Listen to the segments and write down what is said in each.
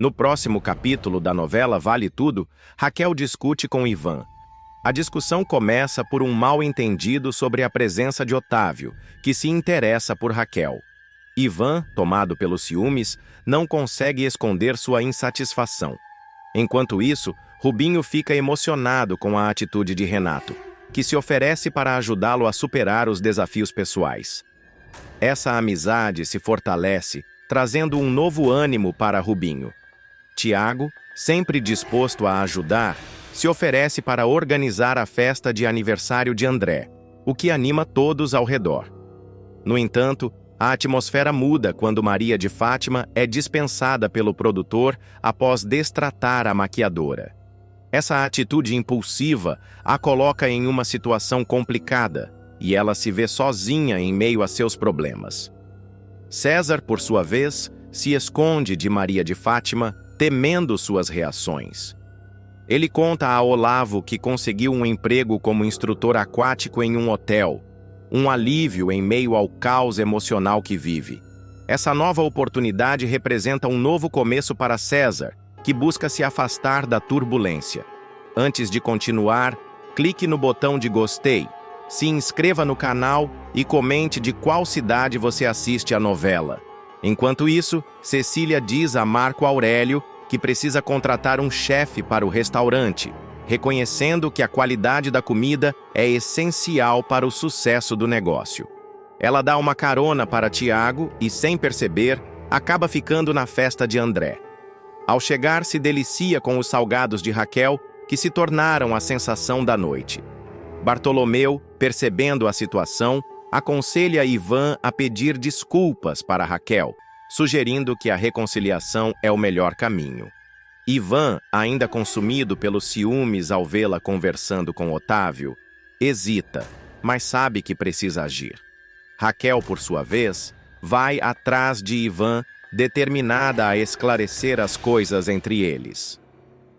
No próximo capítulo da novela Vale Tudo, Raquel discute com Ivan. A discussão começa por um mal-entendido sobre a presença de Otávio, que se interessa por Raquel. Ivan, tomado pelos ciúmes, não consegue esconder sua insatisfação. Enquanto isso, Rubinho fica emocionado com a atitude de Renato, que se oferece para ajudá-lo a superar os desafios pessoais. Essa amizade se fortalece, trazendo um novo ânimo para Rubinho. Tiago, sempre disposto a ajudar, se oferece para organizar a festa de aniversário de André, o que anima todos ao redor. No entanto, a atmosfera muda quando Maria de Fátima é dispensada pelo produtor após destratar a maquiadora. Essa atitude impulsiva a coloca em uma situação complicada e ela se vê sozinha em meio a seus problemas. César, por sua vez, se esconde de Maria de Fátima, temendo suas reações. Ele conta a Olavo que conseguiu um emprego como instrutor aquático em um hotel, um alívio em meio ao caos emocional que vive. Essa nova oportunidade representa um novo começo para César, que busca se afastar da turbulência. Antes de continuar, clique no botão de gostei, se inscreva no canal e comente de qual cidade você assiste a novela. Enquanto isso, Cecília diz a Marco Aurélio que precisa contratar um chefe para o restaurante, reconhecendo que a qualidade da comida é essencial para o sucesso do negócio. Ela dá uma carona para Tiago e, sem perceber, acaba ficando na festa de André. Ao chegar, se delicia com os salgados de Raquel, que se tornaram a sensação da noite. Bartolomeu, percebendo a situação, aconselha Ivan a pedir desculpas para Raquel, sugerindo que a reconciliação é o melhor caminho. Ivan, ainda consumido pelos ciúmes ao vê-la conversando com Otávio, hesita, mas sabe que precisa agir. Raquel, por sua vez, vai atrás de Ivan, determinada a esclarecer as coisas entre eles.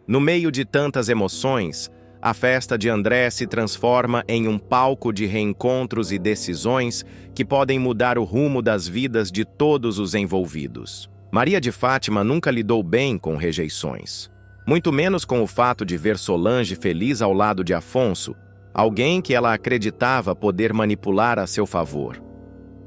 No meio de tantas emoções, a festa de André se transforma em um palco de reencontros e decisões que podem mudar o rumo das vidas de todos os envolvidos. Maria de Fátima nunca lidou bem com rejeições, muito menos com o fato de ver Solange feliz ao lado de Afonso, alguém que ela acreditava poder manipular a seu favor.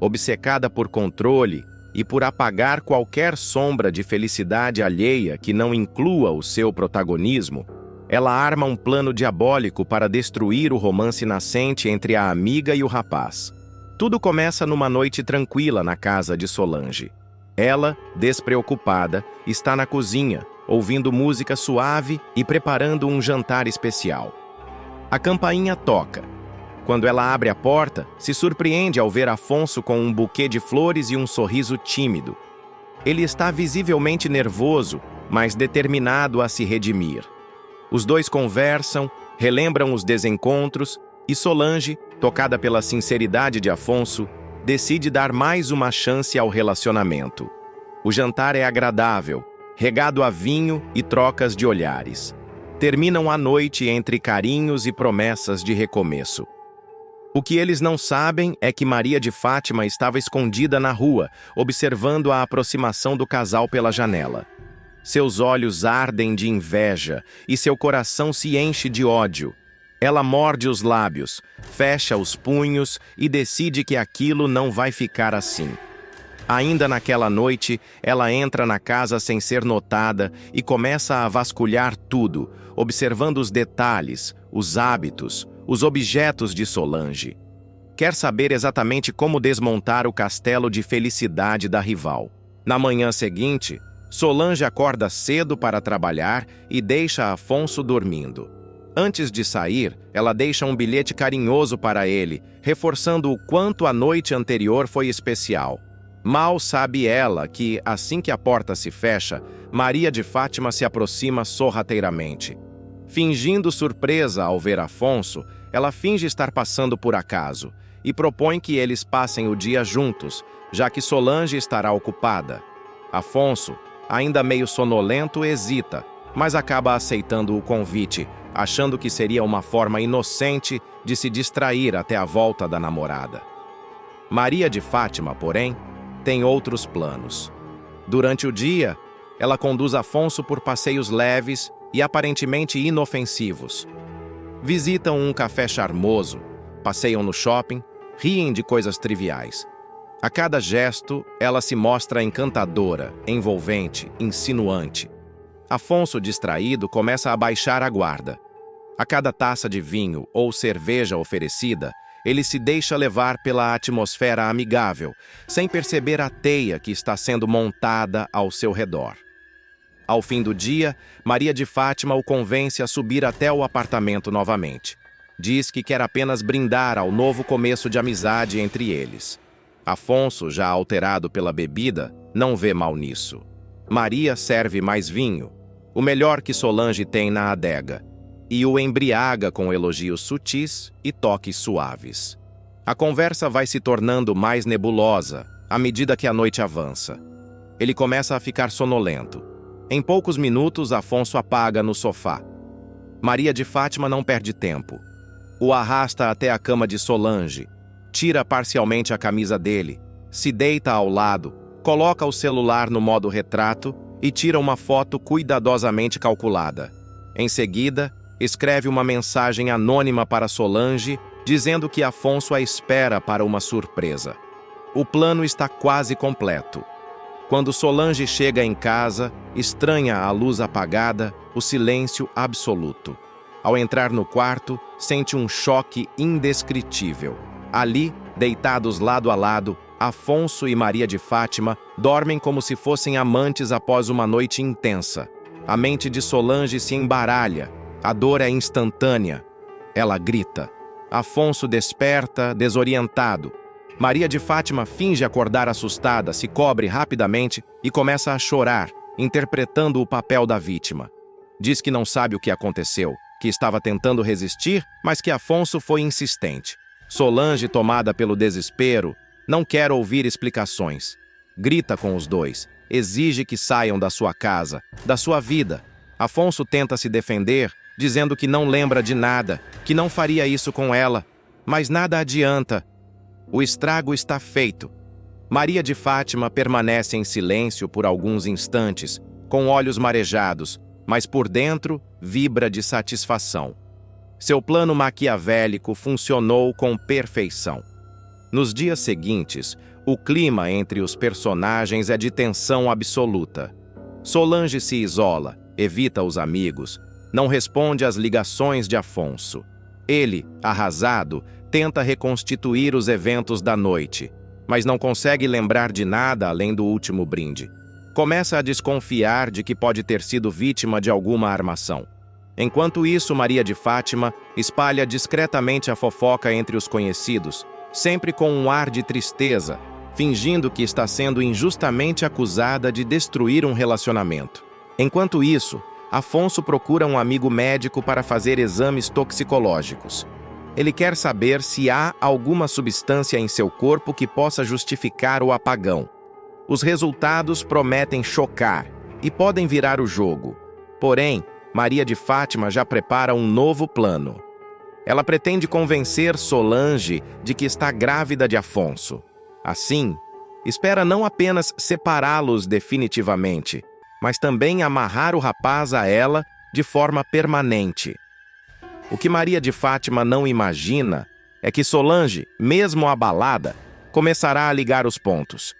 Obcecada por controle e por apagar qualquer sombra de felicidade alheia que não inclua o seu protagonismo, ela arma um plano diabólico para destruir o romance nascente entre a amiga e o rapaz. Tudo começa numa noite tranquila na casa de Solange. Ela, despreocupada, está na cozinha, ouvindo música suave e preparando um jantar especial. A campainha toca. Quando ela abre a porta, se surpreende ao ver Afonso com um buquê de flores e um sorriso tímido. Ele está visivelmente nervoso, mas determinado a se redimir. Os dois conversam, relembram os desencontros e Solange, tocada pela sinceridade de Afonso, decide dar mais uma chance ao relacionamento. O jantar é agradável, regado a vinho e trocas de olhares. Terminam a noite entre carinhos e promessas de recomeço. O que eles não sabem é que Maria de Fátima estava escondida na rua, observando a aproximação do casal pela janela. Seus olhos ardem de inveja e seu coração se enche de ódio. Ela morde os lábios, fecha os punhos e decide que aquilo não vai ficar assim. Ainda naquela noite, ela entra na casa sem ser notada e começa a vasculhar tudo, observando os detalhes, os hábitos, os objetos de Solange. Quer saber exatamente como desmontar o castelo de felicidade da rival. Na manhã seguinte, Solange acorda cedo para trabalhar e deixa Afonso dormindo. Antes de sair, ela deixa um bilhete carinhoso para ele, reforçando o quanto a noite anterior foi especial. Mal sabe ela que, assim que a porta se fecha, Maria de Fátima se aproxima sorrateiramente. Fingindo surpresa ao ver Afonso, ela finge estar passando por acaso e propõe que eles passem o dia juntos, já que Solange estará ocupada. Afonso, ainda meio sonolento, hesita, mas acaba aceitando o convite, achando que seria uma forma inocente de se distrair até a volta da namorada. Maria de Fátima, porém, tem outros planos. Durante o dia, ela conduz Afonso por passeios leves e aparentemente inofensivos. Visitam um café charmoso, passeiam no shopping, riem de coisas triviais. A cada gesto, ela se mostra encantadora, envolvente, insinuante. Afonso, distraído, começa a baixar a guarda. A cada taça de vinho ou cerveja oferecida, ele se deixa levar pela atmosfera amigável, sem perceber a teia que está sendo montada ao seu redor. Ao fim do dia, Maria de Fátima o convence a subir até o apartamento novamente. Diz que quer apenas brindar ao novo começo de amizade entre eles. Afonso, já alterado pela bebida, não vê mal nisso. Maria serve mais vinho, o melhor que Solange tem na adega, e o embriaga com elogios sutis e toques suaves. A conversa vai se tornando mais nebulosa à medida que a noite avança. Ele começa a ficar sonolento. Em poucos minutos, Afonso apaga no sofá. Maria de Fátima não perde tempo. O arrasta até a cama de Solange, tira parcialmente a camisa dele, se deita ao lado, coloca o celular no modo retrato e tira uma foto cuidadosamente calculada. Em seguida, escreve uma mensagem anônima para Solange, dizendo que Afonso a espera para uma surpresa. O plano está quase completo. Quando Solange chega em casa, estranha a luz apagada, o silêncio absoluto. Ao entrar no quarto, sente um choque indescritível. Ali, deitados lado a lado, Afonso e Maria de Fátima dormem como se fossem amantes após uma noite intensa. A mente de Solange se embaralha. A dor é instantânea. Ela grita. Afonso desperta, desorientado. Maria de Fátima finge acordar assustada, se cobre rapidamente e começa a chorar, interpretando o papel da vítima. Diz que não sabe o que aconteceu, que estava tentando resistir, mas que Afonso foi insistente. Solange, tomada pelo desespero, não quer ouvir explicações. Grita com os dois, exige que saiam da sua casa, da sua vida. Afonso tenta se defender, dizendo que não lembra de nada, que não faria isso com ela, mas nada adianta. O estrago está feito. Maria de Fátima permanece em silêncio por alguns instantes, com olhos marejados, mas por dentro vibra de satisfação. Seu plano maquiavélico funcionou com perfeição. Nos dias seguintes, o clima entre os personagens é de tensão absoluta. Solange se isola, evita os amigos, não responde às ligações de Afonso. Ele, arrasado, tenta reconstituir os eventos da noite, mas não consegue lembrar de nada além do último brinde. Começa a desconfiar de que pode ter sido vítima de alguma armação. Enquanto isso, Maria de Fátima espalha discretamente a fofoca entre os conhecidos, sempre com um ar de tristeza, fingindo que está sendo injustamente acusada de destruir um relacionamento. Enquanto isso, Afonso procura um amigo médico para fazer exames toxicológicos. Ele quer saber se há alguma substância em seu corpo que possa justificar o apagão. Os resultados prometem chocar e podem virar o jogo. Porém, Maria de Fátima já prepara um novo plano. Ela pretende convencer Solange de que está grávida de Afonso. Assim, espera não apenas separá-los definitivamente, mas também amarrar o rapaz a ela de forma permanente. O que Maria de Fátima não imagina é que Solange, mesmo abalada, começará a ligar os pontos.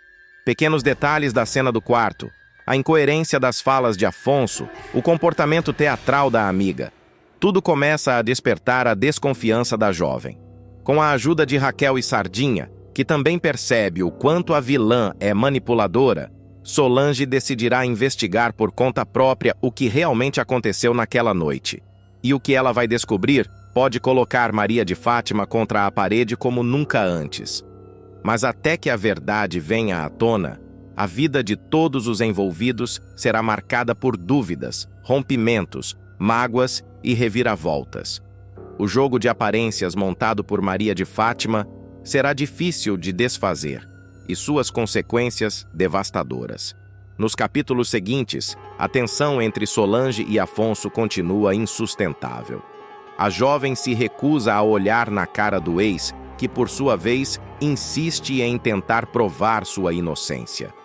Pequenos detalhes da cena do quarto, a incoerência das falas de Afonso, o comportamento teatral da amiga. Tudo começa a despertar a desconfiança da jovem. Com a ajuda de Raquel e Sardinha, que também percebe o quanto a vilã é manipuladora, Solange decidirá investigar por conta própria o que realmente aconteceu naquela noite. E o que ela vai descobrir pode colocar Maria de Fátima contra a parede como nunca antes. Mas até que a verdade venha à tona, a vida de todos os envolvidos será marcada por dúvidas, rompimentos, mágoas e reviravoltas. O jogo de aparências montado por Maria de Fátima será difícil de desfazer, e suas consequências devastadoras. Nos capítulos seguintes, a tensão entre Solange e Afonso continua insustentável. A jovem se recusa a olhar na cara do ex, que por sua vez insiste em tentar provar sua inocência.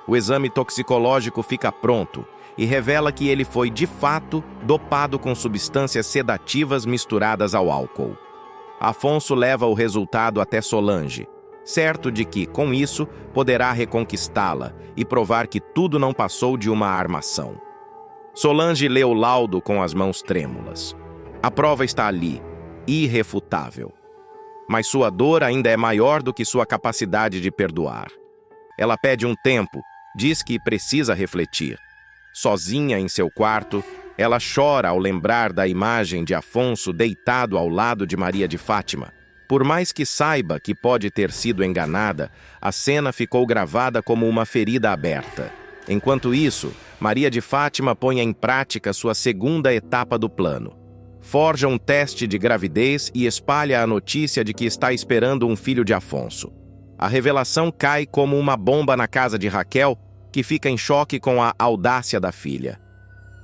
O exame toxicológico fica pronto e revela que ele foi, de fato, dopado com substâncias sedativas misturadas ao álcool. Afonso leva o resultado até Solange, certo de que, com isso, poderá reconquistá-la e provar que tudo não passou de uma armação. Solange lê o laudo com as mãos trêmulas. A prova está ali, irrefutável. Mas sua dor ainda é maior do que sua capacidade de perdoar. Ela pede um tempo, diz que precisa refletir. Sozinha em seu quarto, ela chora ao lembrar da imagem de Afonso deitado ao lado de Maria de Fátima. Por mais que saiba que pode ter sido enganada, a cena ficou gravada como uma ferida aberta. Enquanto isso, Maria de Fátima põe em prática sua segunda etapa do plano. Forja um teste de gravidez e espalha a notícia de que está esperando um filho de Afonso. A revelação cai como uma bomba na casa de Raquel, que fica em choque com a audácia da filha.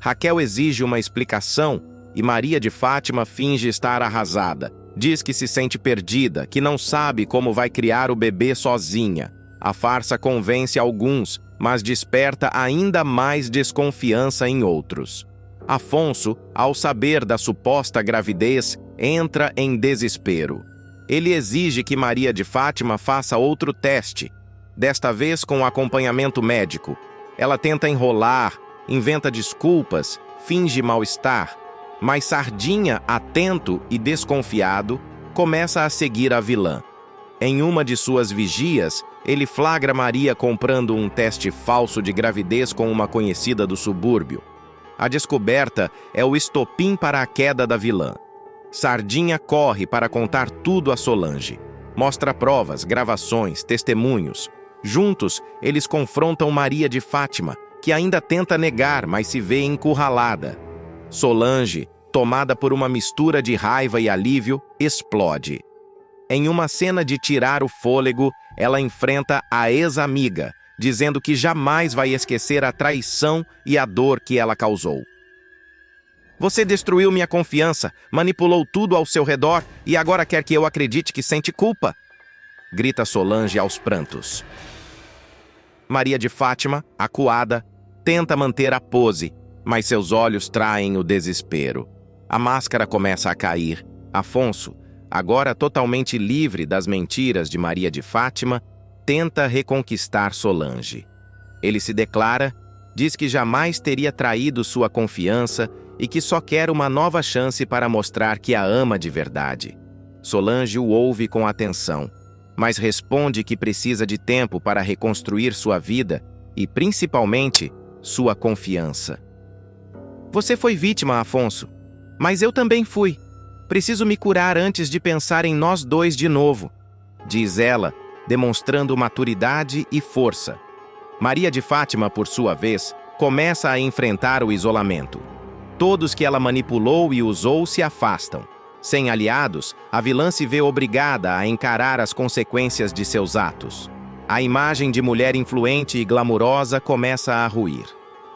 Raquel exige uma explicação e Maria de Fátima finge estar arrasada. Diz que se sente perdida, que não sabe como vai criar o bebê sozinha. A farsa convence alguns, mas desperta ainda mais desconfiança em outros. Afonso, ao saber da suposta gravidez, entra em desespero. Ele exige que Maria de Fátima faça outro teste, desta vez com acompanhamento médico. Ela tenta enrolar, inventa desculpas, finge mal-estar, mas Sardinha, atento e desconfiado, começa a seguir a vilã. Em uma de suas vigias, ele flagra Maria comprando um teste falso de gravidez com uma conhecida do subúrbio. A descoberta é o estopim para a queda da vilã. Sardinha corre para contar tudo a Solange. Mostra provas, gravações, testemunhos. Juntos, eles confrontam Maria de Fátima, que ainda tenta negar, mas se vê encurralada. Solange, tomada por uma mistura de raiva e alívio, explode. Em uma cena de tirar o fôlego, ela enfrenta a ex-amiga, dizendo que jamais vai esquecer a traição e a dor que ela causou. Você destruiu minha confiança, manipulou tudo ao seu redor e agora quer que eu acredite que sente culpa? Grita Solange aos prantos. Maria de Fátima, acuada, tenta manter a pose, mas seus olhos traem o desespero. A máscara começa a cair. Afonso, agora totalmente livre das mentiras de Maria de Fátima, tenta reconquistar Solange. Ele se declara, diz que jamais teria traído sua confiança e que só quer uma nova chance para mostrar que a ama de verdade. Solange o ouve com atenção, mas responde que precisa de tempo para reconstruir sua vida e, principalmente, sua confiança. Você foi vítima, Afonso, mas eu também fui. Preciso me curar antes de pensar em nós dois de novo, diz ela, demonstrando maturidade e força. Maria de Fátima, por sua vez, começa a enfrentar o isolamento. Todos que ela manipulou e usou se afastam. Sem aliados, a vilã se vê obrigada a encarar as consequências de seus atos. A imagem de mulher influente e glamurosa começa a ruir.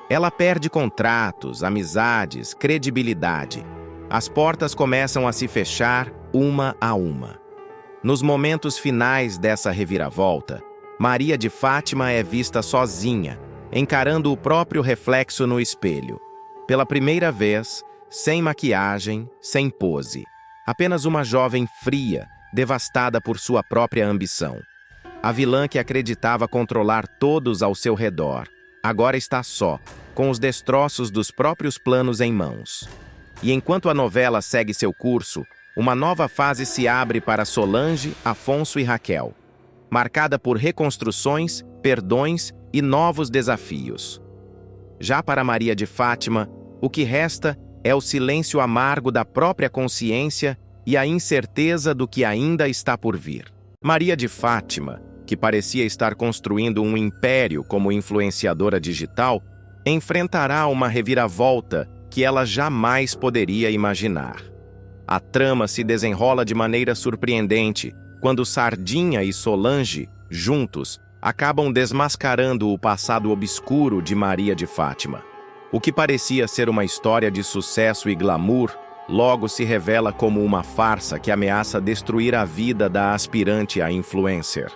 Ela perde contratos, amizades, credibilidade. As portas começam a se fechar uma a uma. Nos momentos finais dessa reviravolta, Maria de Fátima é vista sozinha, encarando o próprio reflexo no espelho. Pela primeira vez, sem maquiagem, sem pose. Apenas uma jovem fria, devastada por sua própria ambição. A vilã que acreditava controlar todos ao seu redor, agora está só, com os destroços dos próprios planos em mãos. E enquanto a novela segue seu curso, uma nova fase se abre para Solange, Afonso e Raquel, marcada por reconstruções, perdões e novos desafios. Já para Maria de Fátima, o que resta é o silêncio amargo da própria consciência e a incerteza do que ainda está por vir. Maria de Fátima, que parecia estar construindo um império como influenciadora digital, enfrentará uma reviravolta que ela jamais poderia imaginar. A trama se desenrola de maneira surpreendente quando Sardinha e Solange, juntos, acabam desmascarando o passado obscuro de Maria de Fátima. O que parecia ser uma história de sucesso e glamour, logo se revela como uma farsa que ameaça destruir a vida da aspirante a influencer.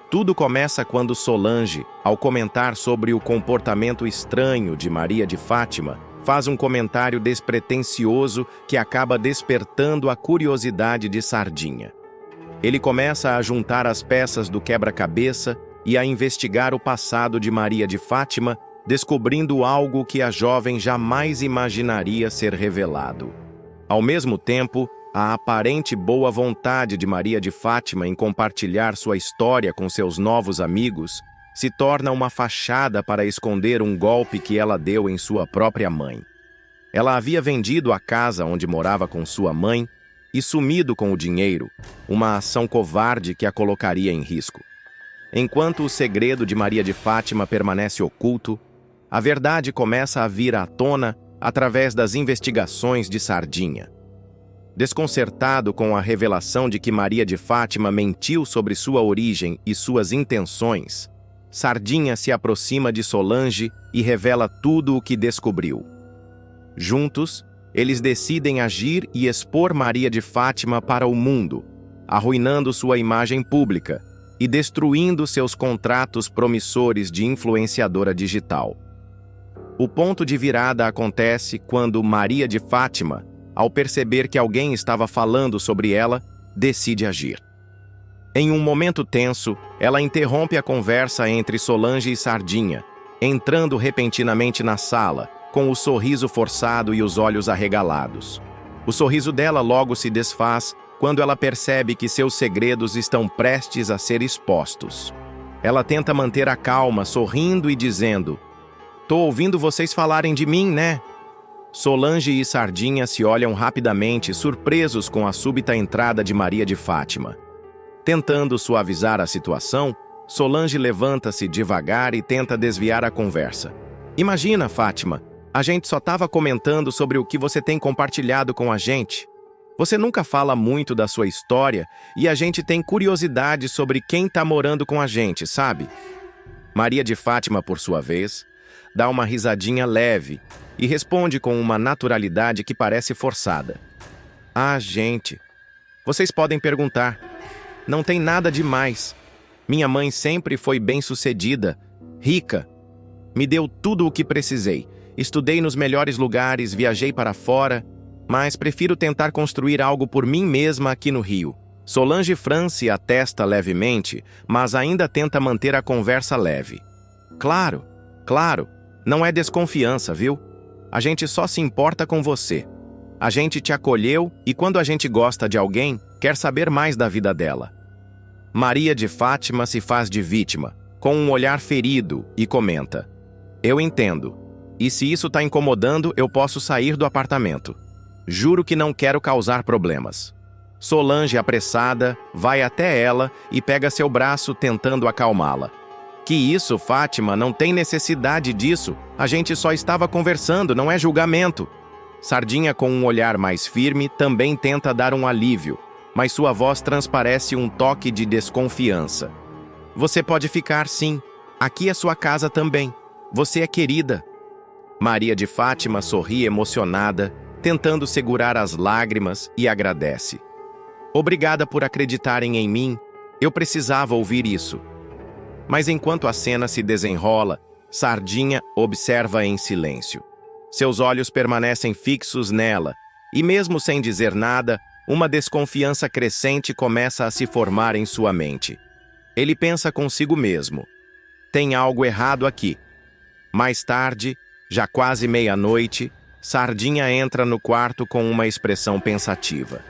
Tudo começa quando Solange, ao comentar sobre o comportamento estranho de Maria de Fátima, faz um comentário despretensioso que acaba despertando a curiosidade de Sardinha. Ele começa a juntar as peças do quebra-cabeça e a investigar o passado de Maria de Fátima, descobrindo algo que a jovem jamais imaginaria ser revelado. Ao mesmo tempo, a aparente boa vontade de Maria de Fátima em compartilhar sua história com seus novos amigos se torna uma fachada para esconder um golpe que ela deu em sua própria mãe. Ela havia vendido a casa onde morava com sua mãe e sumido com o dinheiro, uma ação covarde que a colocaria em risco. Enquanto o segredo de Maria de Fátima permanece oculto, a verdade começa a vir à tona através das investigações de Sardinha. Desconcertado com a revelação de que Maria de Fátima mentiu sobre sua origem e suas intenções, Sardinha se aproxima de Solange e revela tudo o que descobriu. Juntos, eles decidem agir e expor Maria de Fátima para o mundo, arruinando sua imagem pública e destruindo seus contratos promissores de influenciadora digital. O ponto de virada acontece quando Maria de Fátima, ao perceber que alguém estava falando sobre ela, decide agir. Em um momento tenso, ela interrompe a conversa entre Solange e Sardinha, entrando repentinamente na sala, com o sorriso forçado e os olhos arregalados. O sorriso dela logo se desfaz quando ela percebe que seus segredos estão prestes a ser expostos. Ela tenta manter a calma, sorrindo e dizendo: "Tô ouvindo vocês falarem de mim, né?" Solange e Sardinha se olham rapidamente, surpresos com a súbita entrada de Maria de Fátima. Tentando suavizar a situação, Solange levanta-se devagar e tenta desviar a conversa. "Imagina, Fátima, a gente só estava comentando sobre o que você tem compartilhado com a gente. Você nunca fala muito da sua história e a gente tem curiosidade sobre quem está morando com a gente, sabe?" Maria de Fátima, por sua vez, dá uma risadinha leve e responde com uma naturalidade que parece forçada. "Ah, gente, vocês podem perguntar. Não tem nada demais. Minha mãe sempre foi bem-sucedida, rica. Me deu tudo o que precisei. Estudei nos melhores lugares, viajei para fora, mas prefiro tentar construir algo por mim mesma aqui no Rio." Solange France atesta levemente, mas ainda tenta manter a conversa leve. Claro, não é desconfiança, viu? A gente só se importa com você. A gente te acolheu e quando a gente gosta de alguém, quer saber mais da vida dela." Maria de Fátima se faz de vítima, com um olhar ferido, e comenta: "Eu entendo. E se isso tá incomodando, eu posso sair do apartamento. Juro que não quero causar problemas." Solange, apressada, vai até ela e pega seu braço tentando acalmá-la. "Que isso, Fátima, não tem necessidade disso. A gente só estava conversando, não é julgamento." Sardinha, com um olhar mais firme, também tenta dar um alívio, mas sua voz transparece um toque de desconfiança. "Você pode ficar, sim. Aqui é sua casa também. Você é querida." Maria de Fátima sorri emocionada, tentando segurar as lágrimas, e agradece. "Obrigada por acreditarem em mim. Eu precisava ouvir isso." Mas enquanto a cena se desenrola, Sardinha observa em silêncio. Seus olhos permanecem fixos nela, e mesmo sem dizer nada, uma desconfiança crescente começa a se formar em sua mente. Ele pensa consigo mesmo: "Tem algo errado aqui." Mais tarde, já quase meia-noite, Sardinha entra no quarto com uma expressão pensativa.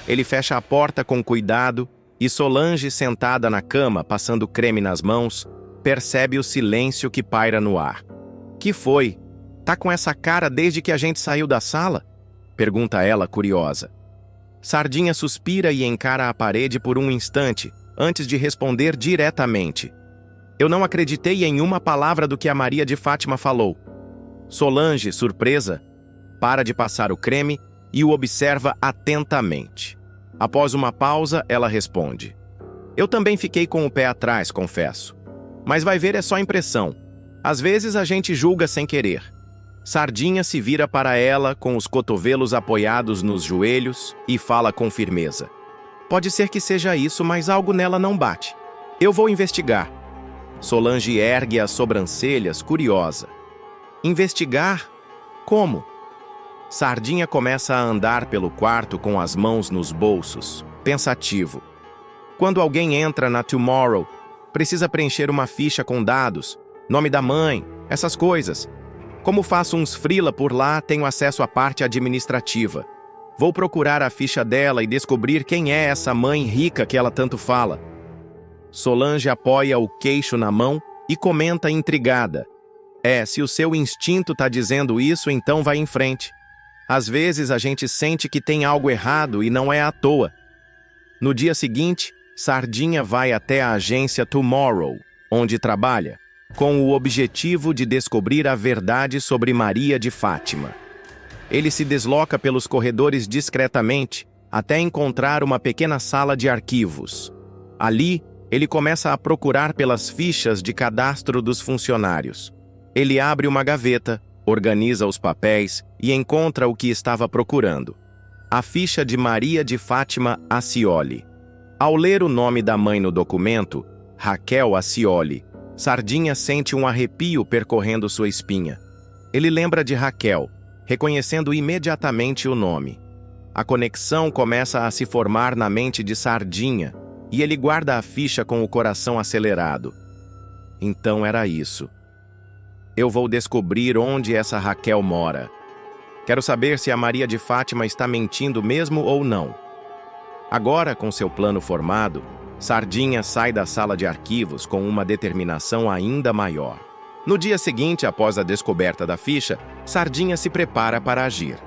Ele fecha a porta com cuidado e Solange, sentada na cama, passando creme nas mãos, percebe o silêncio que paira no ar. "Que foi? Tá com essa cara desde que a gente saiu da sala?" pergunta ela, curiosa. Sardinha suspira e encara a parede por um instante, antes de responder diretamente: "Eu não acreditei em uma palavra do que a Maria de Fátima falou." Solange, surpresa, para de passar o creme e o observa atentamente. Após uma pausa, ela responde: "Eu também fiquei com o pé atrás, confesso. Mas vai ver, é só impressão. Às vezes a gente julga sem querer." Sardinha se vira para ela com os cotovelos apoiados nos joelhos e fala com firmeza: "Pode ser que seja isso, mas algo nela não bate. Eu vou investigar. Solange ergue as sobrancelhas, curiosa. Investigar? Como? Sardinha começa a andar pelo quarto com as mãos nos bolsos, pensativo. Quando alguém entra na Tomorrow, precisa preencher uma ficha com dados, nome da mãe, essas coisas. Como faço uns freela por lá, tenho acesso à parte administrativa. Vou procurar a ficha dela e descobrir quem é essa mãe rica que ela tanto fala. Solange apoia o queixo na mão e comenta intrigada. Se o seu instinto tá dizendo isso, então vai em frente. Às vezes a gente sente que tem algo errado e não é à toa. No dia seguinte, Sardinha vai até a agência Tomorrow, onde trabalha, com o objetivo de descobrir a verdade sobre Maria de Fátima. Ele se desloca pelos corredores discretamente até encontrar uma pequena sala de arquivos. Ali, ele começa a procurar pelas fichas de cadastro dos funcionários. Ele abre uma gaveta, organiza os papéis e encontra o que estava procurando. A ficha de Maria de Fátima Acioli. Ao ler o nome da mãe no documento, Raquel Acioli, Sardinha sente um arrepio percorrendo sua espinha. Ele lembra de Raquel, reconhecendo imediatamente o nome. A conexão começa a se formar na mente de Sardinha e ele guarda a ficha com o coração acelerado. Então era isso. Eu vou descobrir onde essa Raquel mora. Quero saber se a Maria de Fátima está mentindo mesmo ou não. Agora, com seu plano formado, Sardinha sai da sala de arquivos com uma determinação ainda maior. No dia seguinte, após a descoberta da ficha, Sardinha se prepara para agir.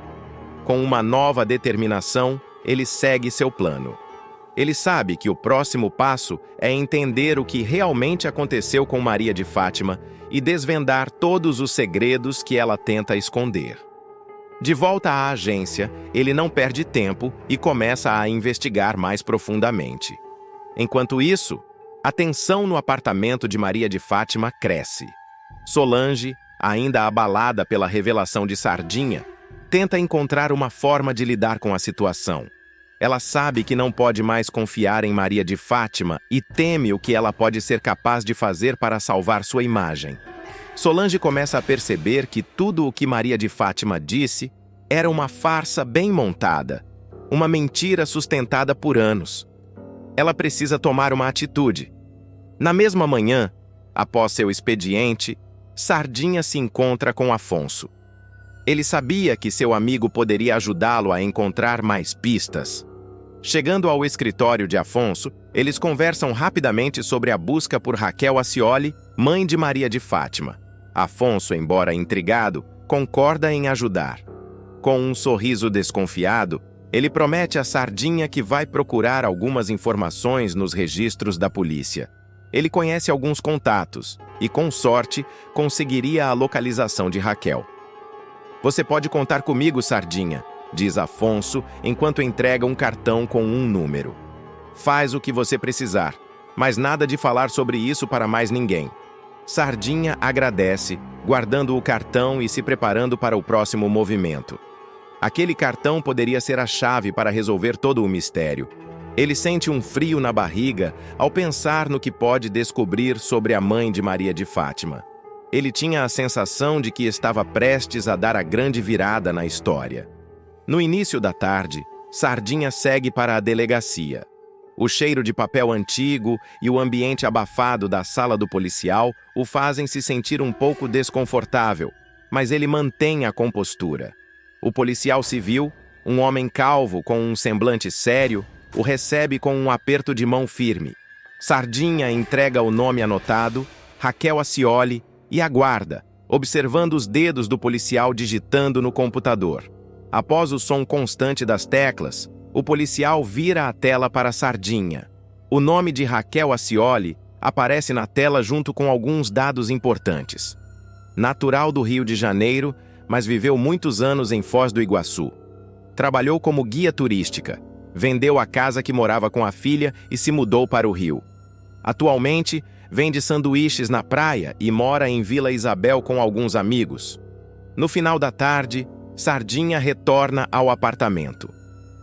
Com uma nova determinação, ele segue seu plano. Ele sabe que o próximo passo é entender o que realmente aconteceu com Maria de Fátima e desvendar todos os segredos que ela tenta esconder. De volta à agência, ele não perde tempo e começa a investigar mais profundamente. Enquanto isso, a tensão no apartamento de Maria de Fátima cresce. Solange, ainda abalada pela revelação de Sardinha, tenta encontrar uma forma de lidar com a situação. Ela sabe que não pode mais confiar em Maria de Fátima e teme o que ela pode ser capaz de fazer para salvar sua imagem. Solange começa a perceber que tudo o que Maria de Fátima disse era uma farsa bem montada, uma mentira sustentada por anos. Ela precisa tomar uma atitude. Na mesma manhã, após seu expediente, Sardinha se encontra com Afonso. Ele sabia que seu amigo poderia ajudá-lo a encontrar mais pistas. Chegando ao escritório de Afonso, eles conversam rapidamente sobre a busca por Raquel Acioli, mãe de Maria de Fátima. Afonso, embora intrigado, concorda em ajudar. Com um sorriso desconfiado, ele promete a Sardinha que vai procurar algumas informações nos registros da polícia. Ele conhece alguns contatos e, com sorte, conseguiria a localização de Raquel. Você pode contar comigo, Sardinha, diz Afonso, enquanto entrega um cartão com um número. Faz o que você precisar, mas nada de falar sobre isso para mais ninguém. Sardinha agradece, guardando o cartão e se preparando para o próximo movimento. Aquele cartão poderia ser a chave para resolver todo o mistério. Ele sente um frio na barriga ao pensar no que pode descobrir sobre a mãe de Maria de Fátima. Ele tinha a sensação de que estava prestes a dar a grande virada na história. No início da tarde, Sardinha segue para a delegacia. O cheiro de papel antigo e o ambiente abafado da sala do policial o fazem se sentir um pouco desconfortável, mas ele mantém a compostura. O policial civil, um homem calvo com um semblante sério, o recebe com um aperto de mão firme. Sardinha entrega o nome anotado, Raquel Acioli, e aguarda, observando os dedos do policial digitando no computador. Após o som constante das teclas, o policial vira a tela para Sardinha. O nome de Raquel Acioli aparece na tela junto com alguns dados importantes. Natural do Rio de Janeiro, mas viveu muitos anos em Foz do Iguaçu. Trabalhou como guia turística, vendeu a casa que morava com a filha e se mudou para o Rio. Atualmente, vende sanduíches na praia e mora em Vila Isabel com alguns amigos. No final da tarde, Sardinha retorna ao apartamento.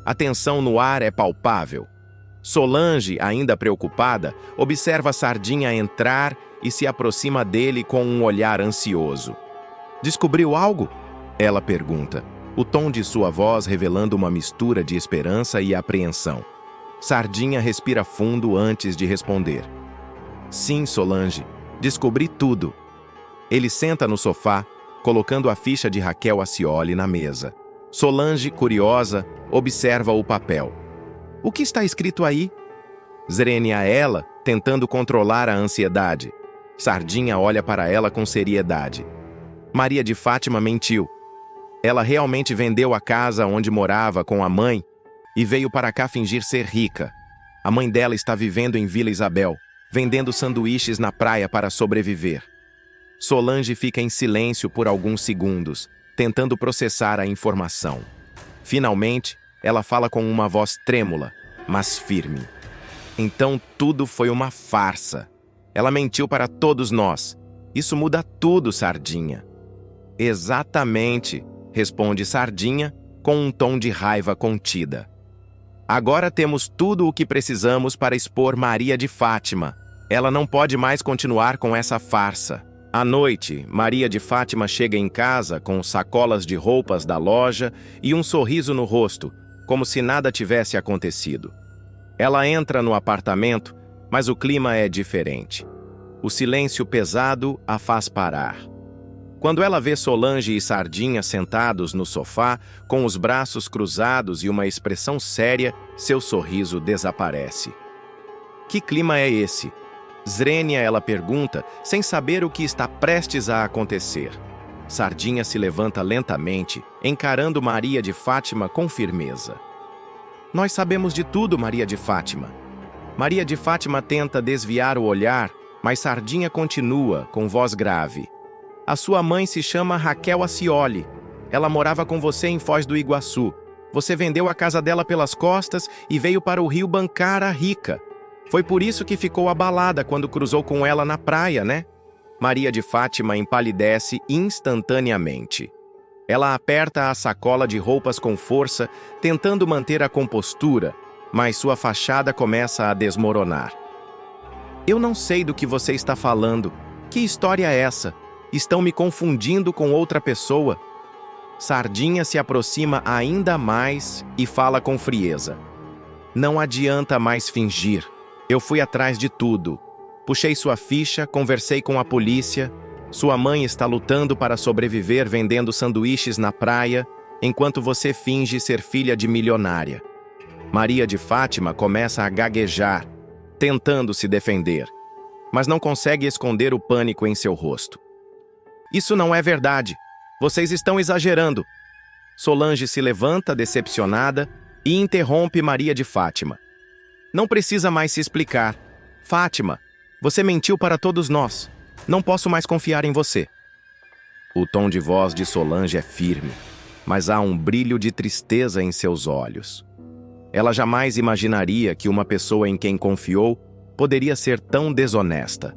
A tensão no ar é palpável. Solange, ainda preocupada, observa Sardinha entrar e se aproxima dele com um olhar ansioso. Descobriu algo? Ela pergunta, o tom de sua voz revelando uma mistura de esperança e apreensão. Sardinha respira fundo antes de responder. Sim, Solange, descobri tudo. Ele senta no sofá, colocando a ficha de Raquel Acioli na mesa. Solange, curiosa, observa o papel. O que está escrito aí? Zrenia ela, tentando controlar a ansiedade. Sardinha olha para ela com seriedade. Maria de Fátima mentiu. Ela realmente vendeu a casa onde morava com a mãe e veio para cá fingir ser rica. A mãe dela está vivendo em Vila Isabel, vendendo sanduíches na praia para sobreviver. Solange fica em silêncio por alguns segundos, tentando processar a informação. Finalmente, ela fala com uma voz trêmula, mas firme. Então tudo foi uma farsa. Ela mentiu para todos nós. Isso muda tudo, Sardinha. Exatamente, responde Sardinha com um tom de raiva contida. Agora temos tudo o que precisamos para expor Maria de Fátima. Ela não pode mais continuar com essa farsa. À noite, Maria de Fátima chega em casa com sacolas de roupas da loja e um sorriso no rosto, como se nada tivesse acontecido. Ela entra no apartamento, mas o clima é diferente. O silêncio pesado a faz parar. Quando ela vê Solange e Sardinha sentados no sofá, com os braços cruzados e uma expressão séria, seu sorriso desaparece. Que clima é esse? Zrenia, ela pergunta, sem saber o que está prestes a acontecer. Sardinha se levanta lentamente, encarando Maria de Fátima com firmeza. Nós sabemos de tudo, Maria de Fátima. Maria de Fátima tenta desviar o olhar, mas Sardinha continua, com voz grave. A sua mãe se chama Raquel Acioli. Ela morava com você em Foz do Iguaçu. Você vendeu a casa dela pelas costas e veio para o Rio bancar a rica. Foi por isso que ficou abalada quando cruzou com ela na praia, né? Maria de Fátima empalidece instantaneamente. Ela aperta a sacola de roupas com força, tentando manter a compostura, mas sua fachada começa a desmoronar. Eu não sei do que você está falando. Que história é essa? Estão me confundindo com outra pessoa. Sardinha se aproxima ainda mais e fala com frieza. Não adianta mais fingir. Eu fui atrás de tudo. Puxei sua ficha, conversei com a polícia. Sua mãe está lutando para sobreviver vendendo sanduíches na praia, enquanto você finge ser filha de milionária. Maria de Fátima começa a gaguejar, tentando se defender, mas não consegue esconder o pânico em seu rosto. Isso não é verdade. Vocês estão exagerando. Solange se levanta, decepcionada, e interrompe Maria de Fátima. Não precisa mais se explicar. Fátima, você mentiu para todos nós. Não posso mais confiar em você. O tom de voz de Solange é firme, mas há um brilho de tristeza em seus olhos. Ela jamais imaginaria que uma pessoa em quem confiou poderia ser tão desonesta.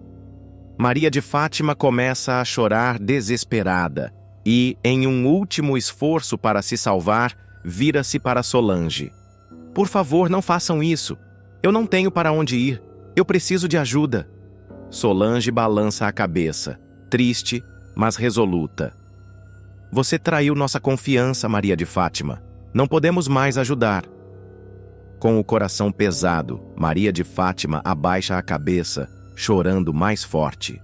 Maria de Fátima começa a chorar desesperada e, em um último esforço para se salvar, vira-se para Solange. Por favor, não façam isso. Eu não tenho para onde ir. Eu preciso de ajuda. Solange balança a cabeça, triste, mas resoluta. Você traiu nossa confiança, Maria de Fátima. Não podemos mais ajudar. Com o coração pesado, Maria de Fátima abaixa a cabeça, chorando mais forte.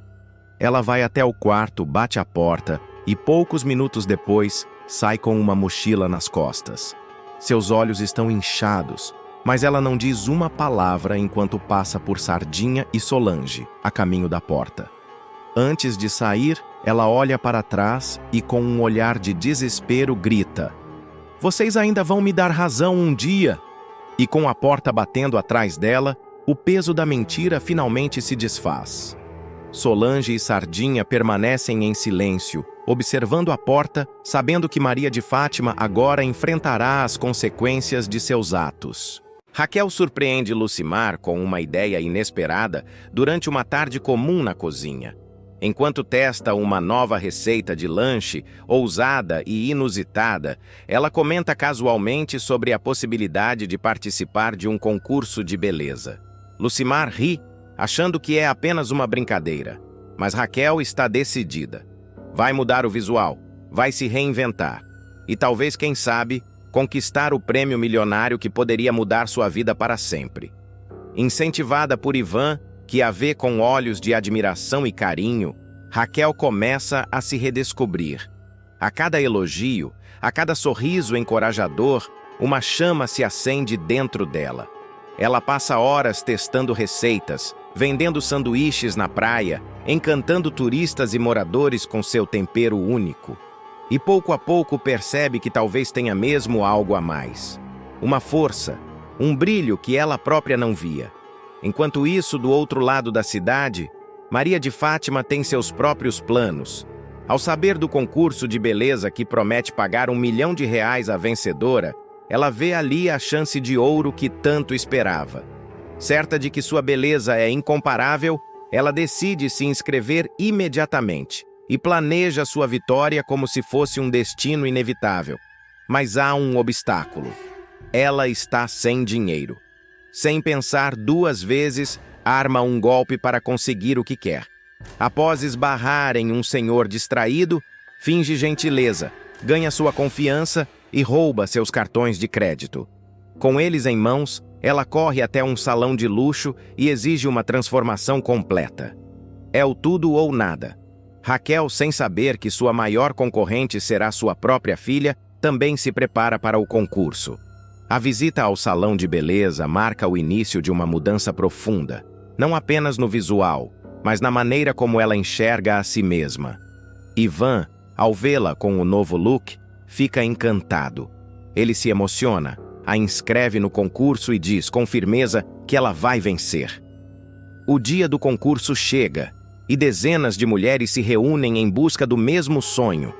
Ela vai até o quarto, bate a porta e, poucos minutos depois, sai com uma mochila nas costas. Seus olhos estão inchados, mas ela não diz uma palavra enquanto passa por Sardinha e Solange, a caminho da porta. Antes de sair, ela olha para trás e, com um olhar de desespero, grita: Vocês ainda vão me dar razão um dia? E com a porta batendo atrás dela, o peso da mentira finalmente se desfaz. Solange e Sardinha permanecem em silêncio, observando a porta, sabendo que Maria de Fátima agora enfrentará as consequências de seus atos. Raquel surpreende Lucimar com uma ideia inesperada durante uma tarde comum na cozinha. Enquanto testa uma nova receita de lanche, ousada e inusitada, ela comenta casualmente sobre a possibilidade de participar de um concurso de beleza. Lucimar ri, achando que é apenas uma brincadeira, mas Raquel está decidida. Vai mudar o visual, vai se reinventar e talvez, quem sabe, conquistar o prêmio milionário que poderia mudar sua vida para sempre. Incentivada por Ivan, que a vê com olhos de admiração e carinho, Raquel começa a se redescobrir. A cada elogio, a cada sorriso encorajador, uma chama se acende dentro dela. Ela passa horas testando receitas, vendendo sanduíches na praia, encantando turistas e moradores com seu tempero único. E pouco a pouco percebe que talvez tenha mesmo algo a mais. Uma força, um brilho que ela própria não via. Enquanto isso, do outro lado da cidade, Maria de Fátima tem seus próprios planos. Ao saber do concurso de beleza que promete pagar R$1 milhão à vencedora, ela vê ali a chance de ouro que tanto esperava. Certa de que sua beleza é incomparável, ela decide se inscrever imediatamente e planeja sua vitória como se fosse um destino inevitável. Mas há um obstáculo. Ela está sem dinheiro. Sem pensar duas vezes, arma um golpe para conseguir o que quer. Após esbarrar em um senhor distraído, finge gentileza, ganha sua confiança e rouba seus cartões de crédito. Com eles em mãos, ela corre até um salão de luxo e exige uma transformação completa. É o tudo ou nada. Raquel, sem saber que sua maior concorrente será sua própria filha, também se prepara para o concurso. A visita ao salão de beleza marca o início de uma mudança profunda, não apenas no visual, mas na maneira como ela enxerga a si mesma. Ivan, ao vê-la com o novo look, fica encantado. Ele se emociona, a inscreve no concurso e diz com firmeza que ela vai vencer. O dia do concurso chega e dezenas de mulheres se reúnem em busca do mesmo sonho.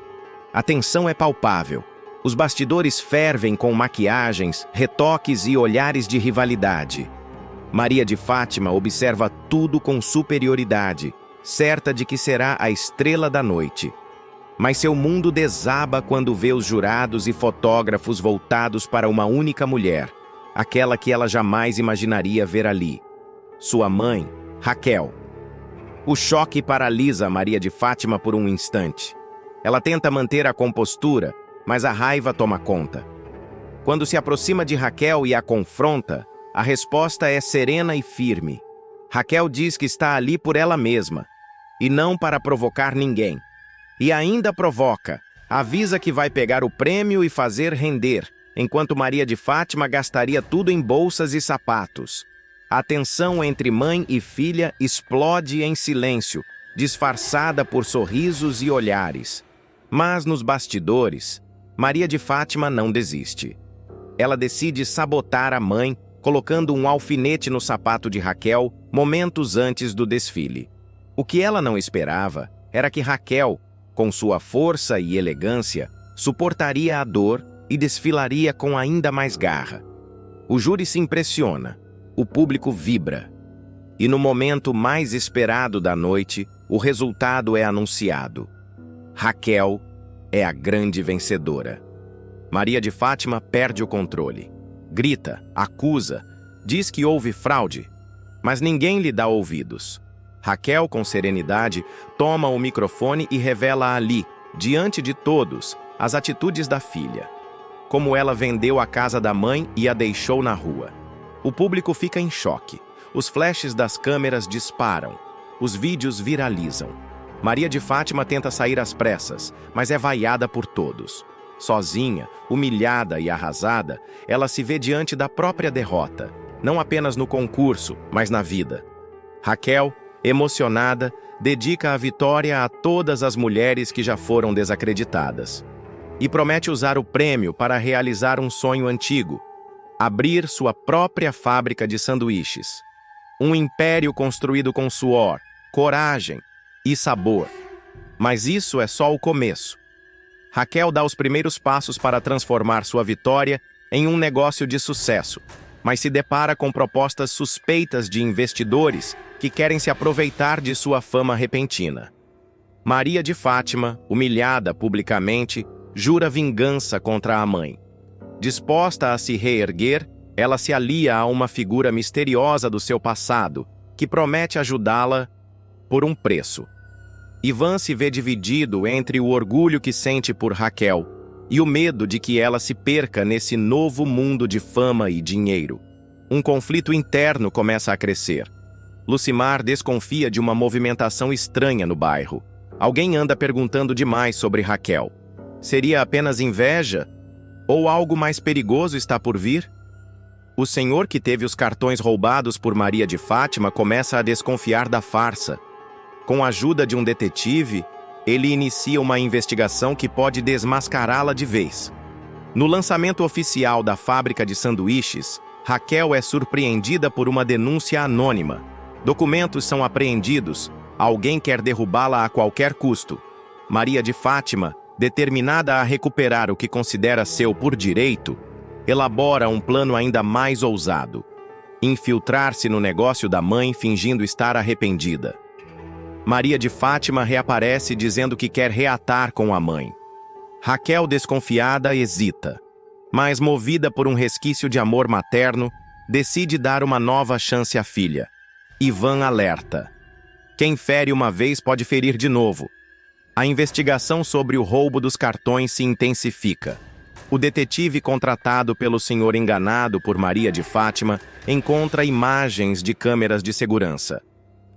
A tensão é palpável. Os bastidores fervem com maquiagens, retoques e olhares de rivalidade. Maria de Fátima observa tudo com superioridade, certa de que será a estrela da noite. Mas seu mundo desaba quando vê os jurados e fotógrafos voltados para uma única mulher, aquela que ela jamais imaginaria ver ali. Sua mãe, Raquel. O choque paralisa Maria de Fátima por um instante. Ela tenta manter a compostura, mas a raiva toma conta. Quando se aproxima de Raquel e a confronta, a resposta é serena e firme. Raquel diz que está ali por ela mesma, e não para provocar ninguém. E ainda provoca, avisa que vai pegar o prêmio e fazer render, enquanto Maria de Fátima gastaria tudo em bolsas e sapatos. A tensão entre mãe e filha explode em silêncio, disfarçada por sorrisos e olhares. Mas nos bastidores, Maria de Fátima não desiste. Ela decide sabotar a mãe, colocando um alfinete no sapato de Raquel momentos antes do desfile. O que ela não esperava era que Raquel, com sua força e elegância, suportaria a dor e desfilaria com ainda mais garra. O júri se impressiona, o público vibra. E no momento mais esperado da noite, o resultado é anunciado. Raquel é a grande vencedora. Maria de Fátima perde o controle. Grita, acusa, diz que houve fraude, mas ninguém lhe dá ouvidos. Raquel, com serenidade, toma o microfone e revela ali, diante de todos, as atitudes da filha. Como ela vendeu a casa da mãe e a deixou na rua. O público fica em choque. Os flashes das câmeras disparam. Os vídeos viralizam. Maria de Fátima tenta sair às pressas, mas é vaiada por todos. Sozinha, humilhada e arrasada, ela se vê diante da própria derrota, não apenas no concurso, mas na vida. Raquel, emocionada, dedica a vitória a todas as mulheres que já foram desacreditadas. E promete usar o prêmio para realizar um sonho antigo, abrir sua própria fábrica de sanduíches. Um império construído com suor, coragem e sabor. Mas isso é só o começo. Raquel dá os primeiros passos para transformar sua vitória em um negócio de sucesso, mas se depara com propostas suspeitas de investidores que querem se aproveitar de sua fama repentina. Maria de Fátima, humilhada publicamente, jura vingança contra a mãe. Disposta a se reerguer, ela se alia a uma figura misteriosa do seu passado, que promete ajudá-la por um preço. Ivan se vê dividido entre o orgulho que sente por Raquel e o medo de que ela se perca nesse novo mundo de fama e dinheiro. Um conflito interno começa a crescer. Lucimar desconfia de uma movimentação estranha no bairro. Alguém anda perguntando demais sobre Raquel. Seria apenas inveja? Ou algo mais perigoso está por vir? O senhor que teve os cartões roubados por Maria de Fátima começa a desconfiar da farsa. Com a ajuda de um detetive, ele inicia uma investigação que pode desmascará-la de vez. No lançamento oficial da fábrica de sanduíches, Raquel é surpreendida por uma denúncia anônima. Documentos são apreendidos. Alguém quer derrubá-la a qualquer custo. Maria de Fátima, determinada a recuperar o que considera seu por direito, elabora um plano ainda mais ousado: infiltrar-se no negócio da mãe fingindo estar arrependida. Maria de Fátima reaparece dizendo que quer reatar com a mãe. Raquel, desconfiada, hesita, mas movida por um resquício de amor materno, decide dar uma nova chance à filha. Ivan alerta: quem fere uma vez pode ferir de novo. A investigação sobre o roubo dos cartões se intensifica. O detetive contratado pelo senhor enganado por Maria de Fátima encontra imagens de câmeras de segurança.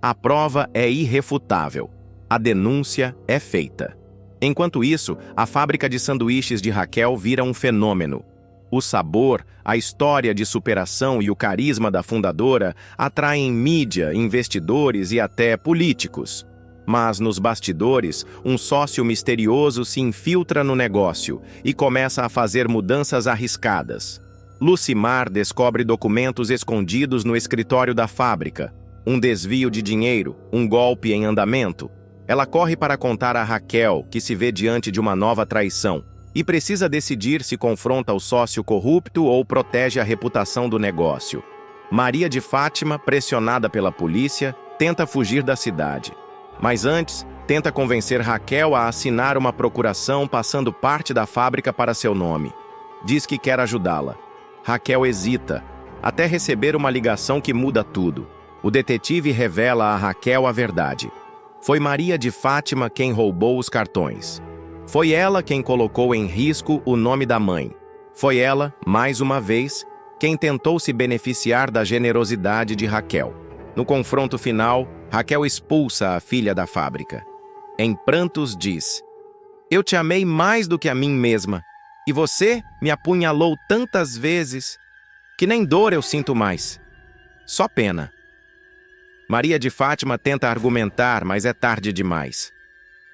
A prova é irrefutável. A denúncia é feita. Enquanto isso, a fábrica de sanduíches de Raquel vira um fenômeno. O sabor, a história de superação e o carisma da fundadora atraem mídia, investidores e até políticos. Mas nos bastidores, um sócio misterioso se infiltra no negócio e começa a fazer mudanças arriscadas. Lucimar descobre documentos escondidos no escritório da fábrica. Um desvio de dinheiro, um golpe em andamento. Ela corre para contar a Raquel, que se vê diante de uma nova traição, e precisa decidir se confronta o sócio corrupto ou protege a reputação do negócio. Maria de Fátima, pressionada pela polícia, tenta fugir da cidade. Mas antes, tenta convencer Raquel a assinar uma procuração passando parte da fábrica para seu nome. Diz que quer ajudá-la. Raquel hesita, até receber uma ligação que muda tudo. O detetive revela a Raquel a verdade. Foi Maria de Fátima quem roubou os cartões. Foi ela quem colocou em risco o nome da mãe. Foi ela, mais uma vez, quem tentou se beneficiar da generosidade de Raquel. No confronto final, Raquel expulsa a filha da fábrica. Em prantos diz: eu te amei mais do que a mim mesma, e você me apunhalou tantas vezes que nem dor eu sinto mais. Só pena. Maria de Fátima tenta argumentar, mas é tarde demais.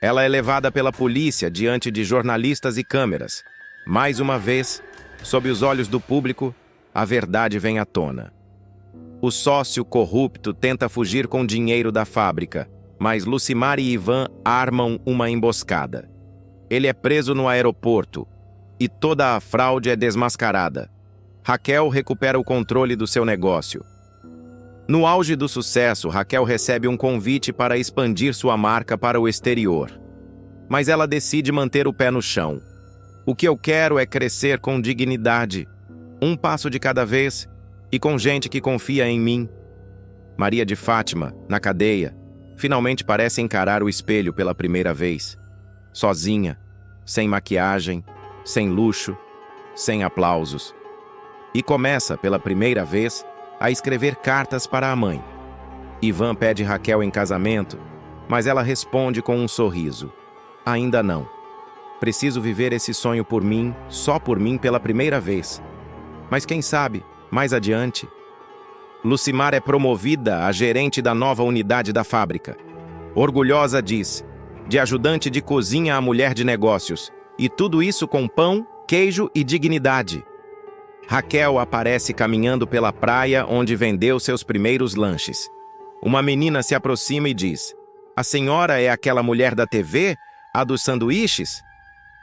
Ela é levada pela polícia diante de jornalistas e câmeras. Mais uma vez, sob os olhos do público, a verdade vem à tona. O sócio corrupto tenta fugir com dinheiro da fábrica, mas Lucimar e Ivan armam uma emboscada. Ele é preso no aeroporto e toda a fraude é desmascarada. Raquel recupera o controle do seu negócio. No auge do sucesso, Raquel recebe um convite para expandir sua marca para o exterior. Mas ela decide manter o pé no chão. O que eu quero é crescer com dignidade, um passo de cada vez e com gente que confia em mim. Maria de Fátima, na cadeia, finalmente parece encarar o espelho pela primeira vez. Sozinha, sem maquiagem, sem luxo, sem aplausos. E começa, pela primeira vez, a escrever cartas para a mãe. Ivan pede Raquel em casamento, mas ela responde com um sorriso: ainda não. Preciso viver esse sonho por mim, só por mim pela primeira vez. Mas quem sabe, mais adiante. Lucimar é promovida a gerente da nova unidade da fábrica. Orgulhosa diz: de ajudante de cozinha a mulher de negócios, e tudo isso com pão, queijo e dignidade. Raquel aparece caminhando pela praia onde vendeu seus primeiros lanches. Uma menina se aproxima e diz: a senhora é aquela mulher da TV, a dos sanduíches?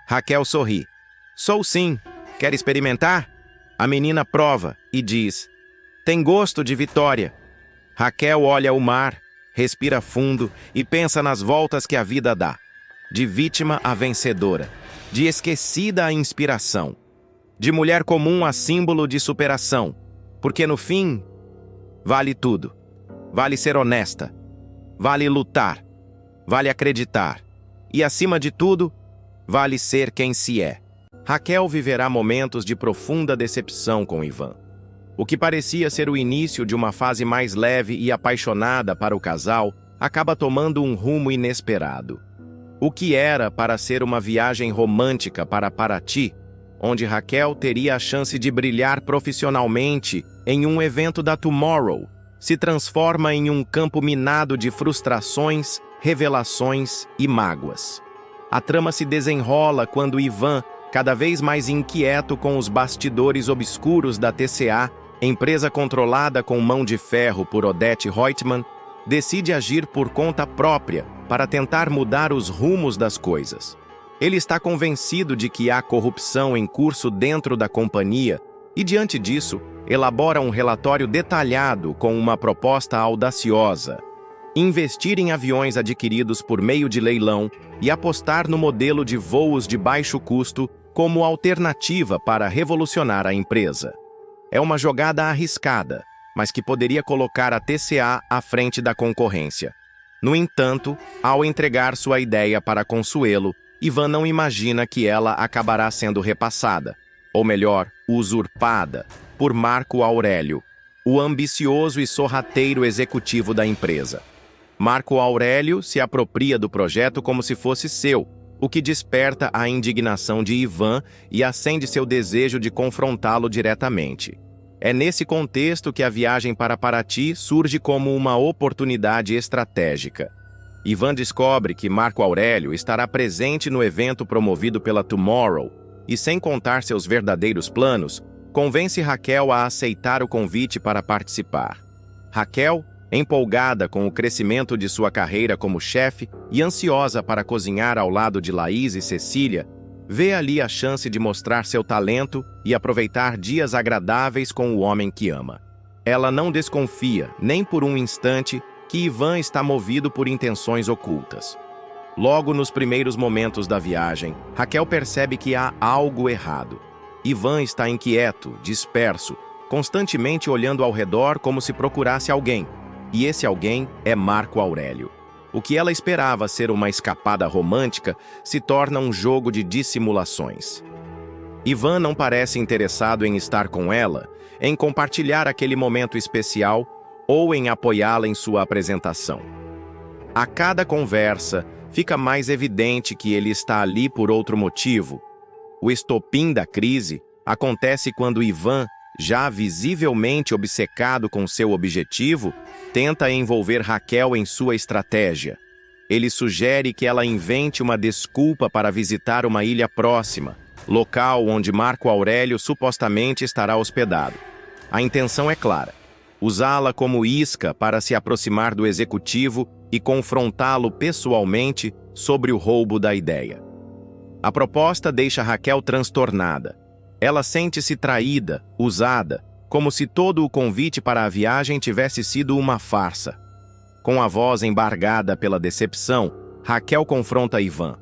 Raquel sorri: sou sim, quer experimentar? A menina prova e diz: tem gosto de vitória. Raquel olha o mar, respira fundo e pensa nas voltas que a vida dá. de vítima a vencedora, de esquecida a inspiração, de mulher comum a símbolo de superação, porque no fim, vale tudo. Vale ser honesta, vale lutar, vale acreditar e, acima de tudo, vale ser quem se é. Raquel viverá momentos de profunda decepção com Ivan. O que parecia ser o início de uma fase mais leve e apaixonada para o casal acaba tomando um rumo inesperado. O que era para ser uma viagem romântica para Paraty, onde Raquel teria a chance de brilhar profissionalmente em um evento da Tomorrow, se transforma em um campo minado de frustrações, revelações e mágoas. A trama se desenrola quando Ivan, cada vez mais inquieto com os bastidores obscuros da TCA, empresa controlada com mão de ferro por Odette Reutemann, decide agir por conta própria para tentar mudar os rumos das coisas. Ele está convencido de que há corrupção em curso dentro da companhia e, diante disso, elabora um relatório detalhado com uma proposta audaciosa: investir em aviões adquiridos por meio de leilão e apostar no modelo de voos de baixo custo como alternativa para revolucionar a empresa. É uma jogada arriscada, mas que poderia colocar a TCA à frente da concorrência. No entanto, ao entregar sua ideia para Consuelo, Ivan não imagina que ela acabará sendo repassada, ou melhor, usurpada, por Marco Aurélio, o ambicioso e sorrateiro executivo da empresa. Marco Aurélio se apropria do projeto como se fosse seu, o que desperta a indignação de Ivan e acende seu desejo de confrontá-lo diretamente. É nesse contexto que a viagem para Paraty surge como uma oportunidade estratégica. Ivan descobre que Marco Aurélio estará presente no evento promovido pela Tomorrow e, sem contar seus verdadeiros planos, convence Raquel a aceitar o convite para participar. Raquel, empolgada com o crescimento de sua carreira como chefe e ansiosa para cozinhar ao lado de Laís e Cecília, vê ali a chance de mostrar seu talento e aproveitar dias agradáveis com o homem que ama. Ela não desconfia, nem por um instante, que Ivan está movido por intenções ocultas. Logo nos primeiros momentos da viagem, Raquel percebe que há algo errado. Ivan está inquieto, disperso, constantemente olhando ao redor como se procurasse alguém. E esse alguém é Marco Aurélio. O que ela esperava ser uma escapada romântica se torna um jogo de dissimulações. Ivan não parece interessado em estar com ela, em compartilhar aquele momento especial ou em apoiá-la em sua apresentação. A cada conversa, fica mais evidente que ele está ali por outro motivo. O estopim da crise acontece quando Ivan, já visivelmente obcecado com seu objetivo, tenta envolver Raquel em sua estratégia. Ele sugere que ela invente uma desculpa para visitar uma ilha próxima, local onde Marco Aurélio supostamente estará hospedado. A intenção é clara: usá-la como isca para se aproximar do executivo e confrontá-lo pessoalmente sobre o roubo da ideia. A proposta deixa Raquel transtornada. Ela sente-se traída, usada, como se todo o convite para a viagem tivesse sido uma farsa. Com a voz embargada pela decepção, Raquel confronta Ivan.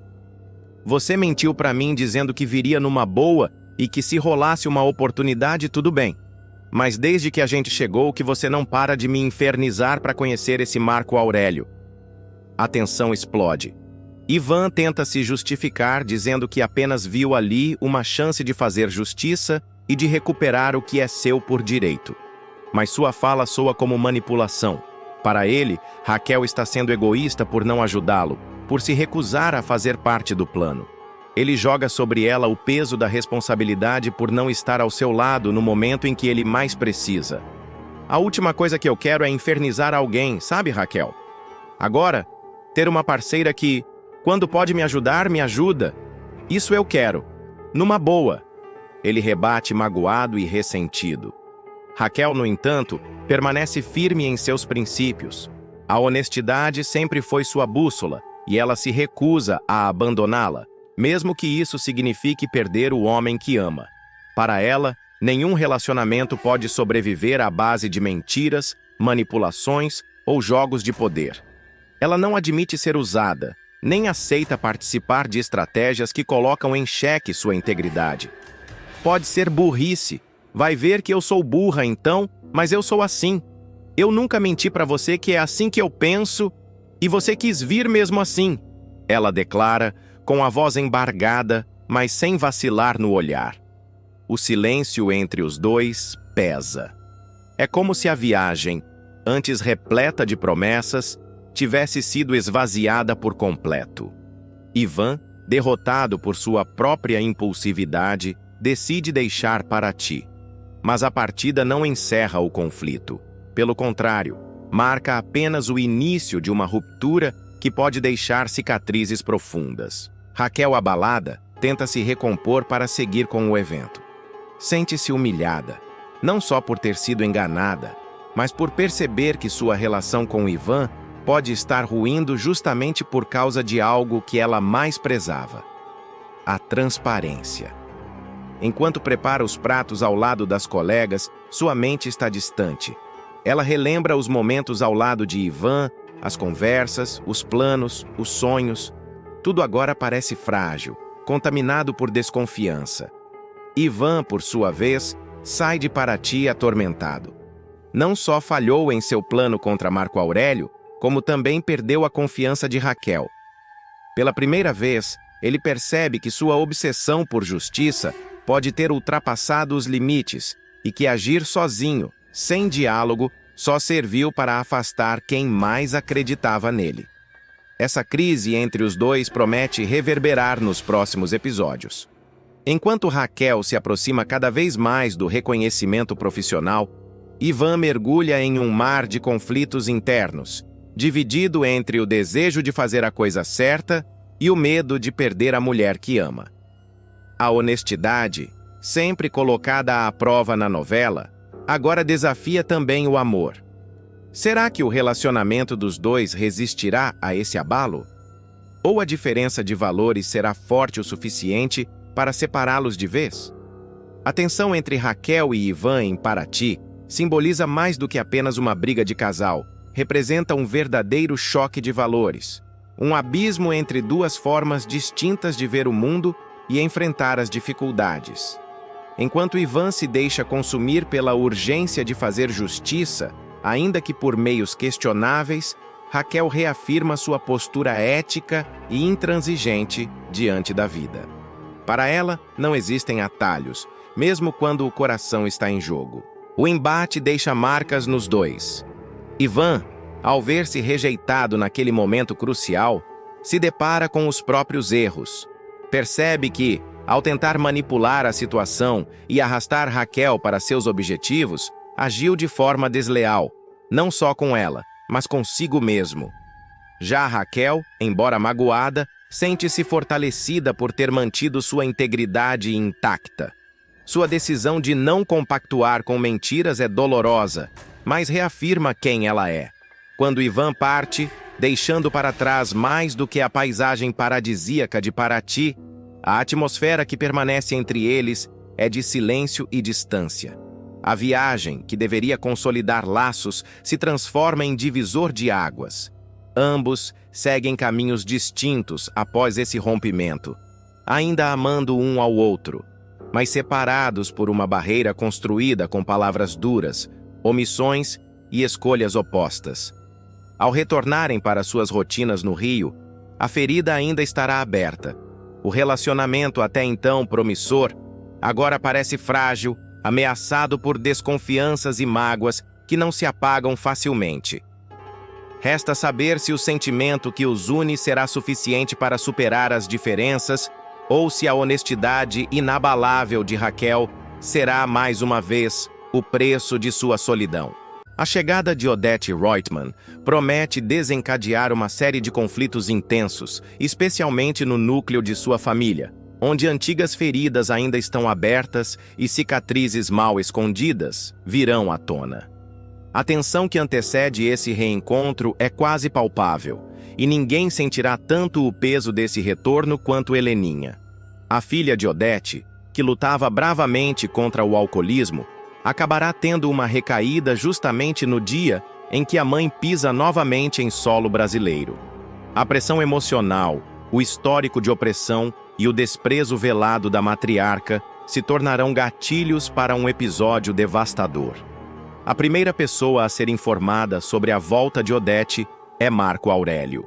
Você mentiu para mim dizendo que viria numa boa e que se rolasse uma oportunidade tudo bem. Mas desde que a gente chegou que você não para de me infernizar para conhecer esse Marco Aurélio. A tensão explode. Ivan tenta se justificar dizendo que apenas viu ali uma chance de fazer justiça e de recuperar o que é seu por direito. Mas sua fala soa como manipulação. Para ele, Raquel está sendo egoísta por não ajudá-lo, por se recusar a fazer parte do plano. Ele joga sobre ela o peso da responsabilidade por não estar ao seu lado no momento em que ele mais precisa. A última coisa que eu quero é infernizar alguém, sabe, Raquel? Agora, ter uma parceira que, quando pode me ajudar, me ajuda. Isso eu quero. Numa boa. Ele rebate magoado e ressentido. Raquel, no entanto, permanece firme em seus princípios. A honestidade sempre foi sua bússola e ela se recusa a abandoná-la, mesmo que isso signifique perder o homem que ama. Para ela, nenhum relacionamento pode sobreviver à base de mentiras, manipulações ou jogos de poder. Ela não admite ser usada, nem aceita participar de estratégias que colocam em xeque sua integridade. Pode ser burrice. Vai ver que eu sou burra então, mas eu sou assim. Eu nunca menti para você que é assim que eu penso e você quis vir mesmo assim. Ela declara, com a voz embargada, mas sem vacilar no olhar. O silêncio entre os dois pesa. É como se a viagem, antes repleta de promessas, tivesse sido esvaziada por completo. Ivan, derrotado por sua própria impulsividade, decide deixar Paraty. Mas a partida não encerra o conflito. Pelo contrário, marca apenas o início de uma ruptura que pode deixar cicatrizes profundas. Raquel, abalada, tenta se recompor para seguir com o evento. Sente-se humilhada, não só por ter sido enganada, mas por perceber que sua relação com Ivan pode estar ruindo justamente por causa de algo que ela mais prezava: a transparência. Enquanto prepara os pratos ao lado das colegas, sua mente está distante. Ela relembra os momentos ao lado de Ivan, as conversas, os planos, os sonhos. Tudo agora parece frágil, contaminado por desconfiança. Ivan, por sua vez, sai de Paraty atormentado. Não só falhou em seu plano contra Marco Aurélio, como também perdeu a confiança de Raquel. Pela primeira vez, ele percebe que sua obsessão por justiça pode ter ultrapassado os limites e que agir sozinho, sem diálogo, só serviu para afastar quem mais acreditava nele. Essa crise entre os dois promete reverberar nos próximos episódios. Enquanto Raquel se aproxima cada vez mais do reconhecimento profissional, Ivan mergulha em um mar de conflitos internos, dividido entre o desejo de fazer a coisa certa e o medo de perder a mulher que ama. A honestidade, sempre colocada à prova na novela, agora desafia também o amor. Será que o relacionamento dos dois resistirá a esse abalo? Ou a diferença de valores será forte o suficiente para separá-los de vez? A tensão entre Raquel e Ivan em Paraty simboliza mais do que apenas uma briga de casal. Representa um verdadeiro choque de valores, um abismo entre duas formas distintas de ver o mundo e enfrentar as dificuldades. Enquanto Ivan se deixa consumir pela urgência de fazer justiça, ainda que por meios questionáveis, Raquel reafirma sua postura ética e intransigente diante da vida. Para ela, não existem atalhos, mesmo quando o coração está em jogo. O embate deixa marcas nos dois. Ivan, ao ver-se rejeitado naquele momento crucial, se depara com os próprios erros. Percebe que, ao tentar manipular a situação e arrastar Raquel para seus objetivos, agiu de forma desleal, não só com ela, mas consigo mesmo. Já Raquel, embora magoada, sente-se fortalecida por ter mantido sua integridade intacta. Sua decisão de não compactuar com mentiras é dolorosa, mas reafirma quem ela é. Quando Ivan parte, deixando para trás mais do que a paisagem paradisíaca de Paraty, a atmosfera que permanece entre eles é de silêncio e distância. A viagem, que deveria consolidar laços, se transforma em divisor de águas. Ambos seguem caminhos distintos após esse rompimento, ainda amando um ao outro, mas separados por uma barreira construída com palavras duras, omissões e escolhas opostas. Ao retornarem para suas rotinas no Rio, a ferida ainda estará aberta. O relacionamento até então promissor agora parece frágil, ameaçado por desconfianças e mágoas que não se apagam facilmente. Resta saber se o sentimento que os une será suficiente para superar as diferenças ou se a honestidade inabalável de Raquel será, mais uma vez, o preço de sua solidão. A chegada de Odete Roitman promete desencadear uma série de conflitos intensos, especialmente no núcleo de sua família, onde antigas feridas ainda estão abertas e cicatrizes mal escondidas virão à tona. A tensão que antecede esse reencontro é quase palpável, e ninguém sentirá tanto o peso desse retorno quanto Heleninha. A filha de Odete, que lutava bravamente contra o alcoolismo, acabará tendo uma recaída justamente no dia em que a mãe pisa novamente em solo brasileiro. A pressão emocional, o histórico de opressão e o desprezo velado da matriarca se tornarão gatilhos para um episódio devastador. A primeira pessoa a ser informada sobre a volta de Odete é Marco Aurélio.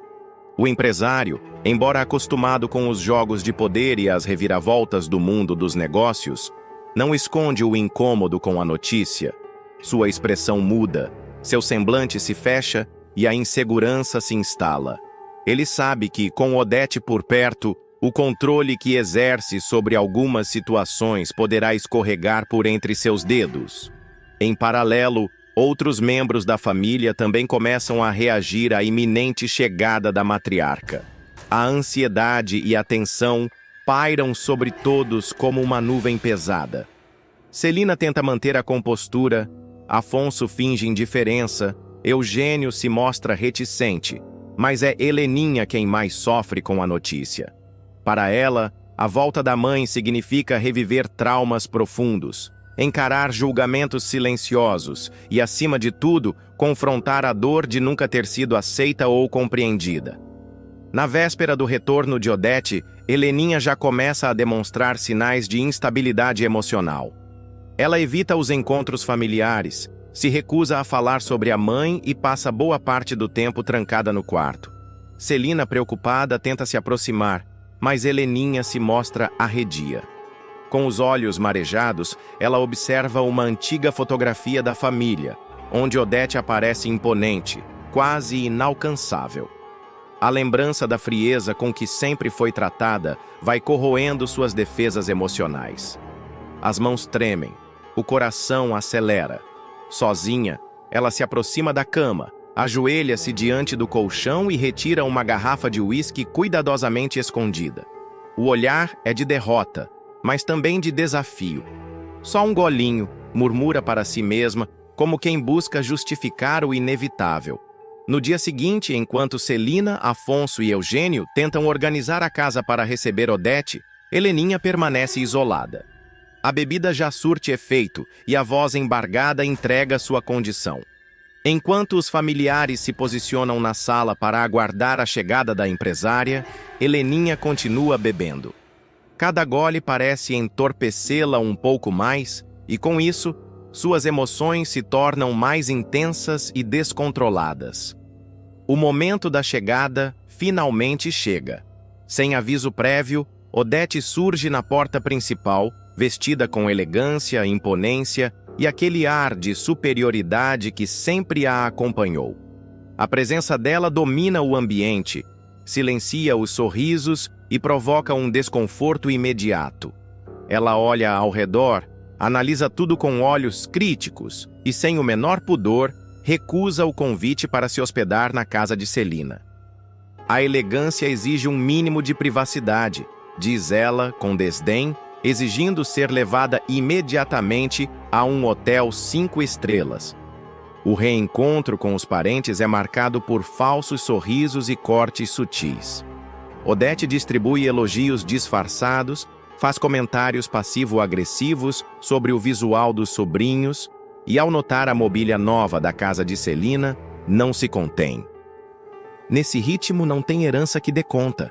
O empresário, embora acostumado com os jogos de poder e as reviravoltas do mundo dos negócios, não esconde o incômodo com a notícia. Sua expressão muda, seu semblante se fecha e a insegurança se instala. Ele sabe que, com Odete por perto, o controle que exerce sobre algumas situações poderá escorregar por entre seus dedos. Em paralelo, outros membros da família também começam a reagir à iminente chegada da matriarca. A ansiedade e a tensão pairam sobre todos como uma nuvem pesada. Celina tenta manter a compostura, Afonso finge indiferença, Eugênio se mostra reticente, mas é Heleninha quem mais sofre com a notícia. Para ela, a volta da mãe significa reviver traumas profundos, encarar julgamentos silenciosos e, acima de tudo, confrontar a dor de nunca ter sido aceita ou compreendida. Na véspera do retorno de Odete, Heleninha já começa a demonstrar sinais de instabilidade emocional. Ela evita os encontros familiares, se recusa a falar sobre a mãe e passa boa parte do tempo trancada no quarto. Celina, preocupada, tenta se aproximar, mas Heleninha se mostra arredia. Com os olhos marejados, ela observa uma antiga fotografia da família, onde Odete aparece imponente, quase inalcançável. A lembrança da frieza com que sempre foi tratada vai corroendo suas defesas emocionais. As mãos tremem, o coração acelera. Sozinha, ela se aproxima da cama, ajoelha-se diante do colchão e retira uma garrafa de uísque cuidadosamente escondida. O olhar é de derrota, mas também de desafio. Só um golinho, murmura para si mesma, como quem busca justificar o inevitável. No dia seguinte, enquanto Celina, Afonso e Eugênio tentam organizar a casa para receber Odete, Heleninha permanece isolada. A bebida já surte efeito e a voz embargada entrega sua condição. Enquanto os familiares se posicionam na sala para aguardar a chegada da empresária, Heleninha continua bebendo. Cada gole parece entorpecê-la um pouco mais, e com isso, suas emoções se tornam mais intensas e descontroladas. O momento da chegada finalmente chega. Sem aviso prévio, Odete surge na porta principal, vestida com elegância, imponência e aquele ar de superioridade que sempre a acompanhou. A presença dela domina o ambiente, silencia os sorrisos e provoca um desconforto imediato. Ela olha ao redor, analisa tudo com olhos críticos e, sem o menor pudor, recusa o convite para se hospedar na casa de Celina. A elegância exige um mínimo de privacidade, diz ela com desdém, exigindo ser levada imediatamente a um hotel 5 estrelas. O reencontro com os parentes é marcado por falsos sorrisos e cortes sutis. Odete distribui elogios disfarçados, faz comentários passivo-agressivos sobre o visual dos sobrinhos e, ao notar a mobília nova da casa de Celina, não se contém. Nesse ritmo não tem herança que dê conta.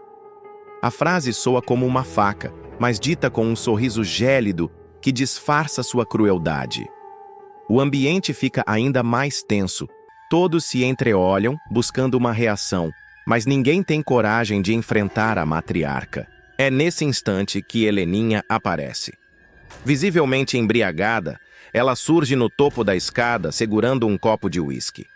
A frase soa como uma faca, mas dita com um sorriso gélido que disfarça sua crueldade. O ambiente fica ainda mais tenso. Todos se entreolham, buscando uma reação, mas ninguém tem coragem de enfrentar a matriarca. É nesse instante que Heleninha aparece. Visivelmente embriagada, ela surge no topo da escada segurando um copo de uísque.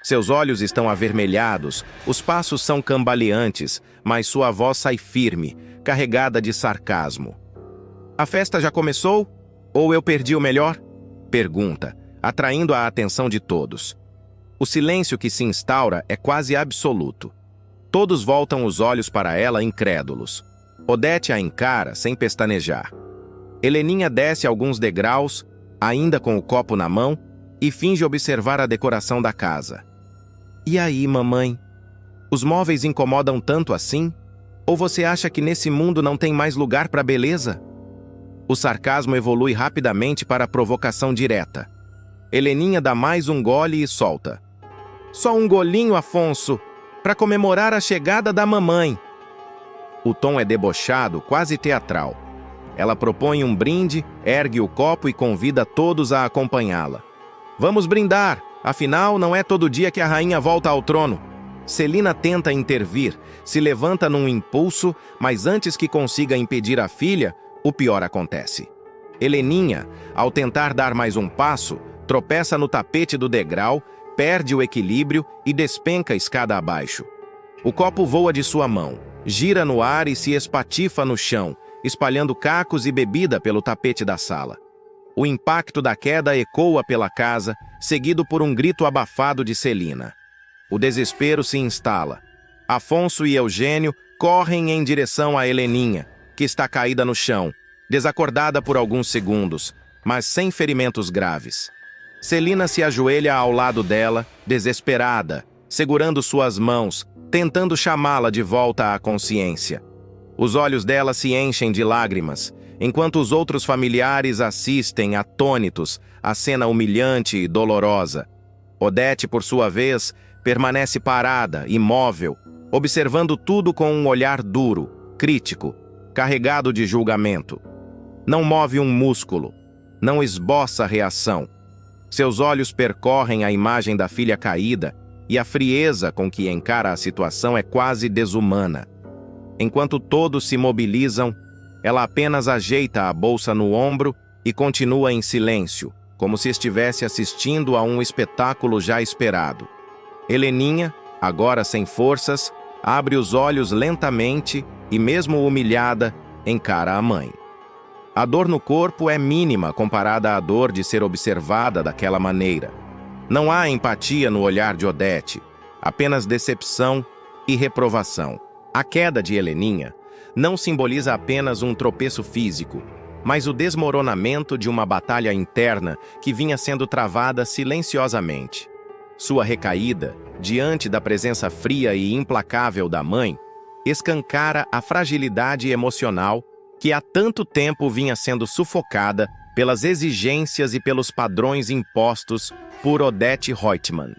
Seus olhos estão avermelhados, os passos são cambaleantes, mas sua voz sai firme, carregada de sarcasmo. "A festa já começou? Ou eu perdi o melhor?" pergunta, atraindo a atenção de todos. O silêncio que se instaura é quase absoluto. Todos voltam os olhos para ela incrédulos. Odete a encara sem pestanejar. Heleninha desce alguns degraus, ainda com o copo na mão, e finge observar a decoração da casa. "E aí, mamãe? Os móveis incomodam tanto assim? Ou você acha que nesse mundo não tem mais lugar para beleza?" O sarcasmo evolui rapidamente para a provocação direta. Heleninha dá mais um gole e solta: "Só um golinho, Afonso! para comemorar a chegada da mamãe. O tom é debochado, quase teatral. Ela propõe um brinde, ergue o copo e convida todos a acompanhá-la. Vamos brindar, afinal não é todo dia que a rainha volta ao trono. Celina tenta intervir, se levanta num impulso, mas antes que consiga impedir a filha, o pior acontece. Heleninha, ao tentar dar mais um passo, tropeça no tapete do degrau, perde o equilíbrio e despenca a escada abaixo. O copo voa de sua mão, gira no ar e se espatifa no chão, espalhando cacos e bebida pelo tapete da sala. O impacto da queda ecoa pela casa, seguido por um grito abafado de Celina. O desespero se instala. Afonso e Eugênio correm em direção a Heleninha, que está caída no chão, desacordada por alguns segundos, mas sem ferimentos graves. Celina se ajoelha ao lado dela, desesperada, segurando suas mãos, tentando chamá-la de volta à consciência. Os olhos dela se enchem de lágrimas, enquanto os outros familiares assistem, atônitos, à cena humilhante e dolorosa. Odete, por sua vez, permanece parada, imóvel, observando tudo com um olhar duro, crítico, carregado de julgamento. Não move um músculo, não esboça reação. Seus olhos percorrem a imagem da filha caída e a frieza com que encara a situação é quase desumana. Enquanto todos se mobilizam, ela apenas ajeita a bolsa no ombro e continua em silêncio, como se estivesse assistindo a um espetáculo já esperado. Heleninha, agora sem forças, abre os olhos lentamente e, mesmo humilhada, encara a mãe. A dor no corpo é mínima comparada à dor de ser observada daquela maneira. Não há empatia no olhar de Odete, apenas decepção e reprovação. A queda de Heleninha não simboliza apenas um tropeço físico, mas o desmoronamento de uma batalha interna que vinha sendo travada silenciosamente. Sua recaída, diante da presença fria e implacável da mãe, escancara a fragilidade emocional que há tanto tempo vinha sendo sufocada pelas exigências e pelos padrões impostos por Odete Reutemann.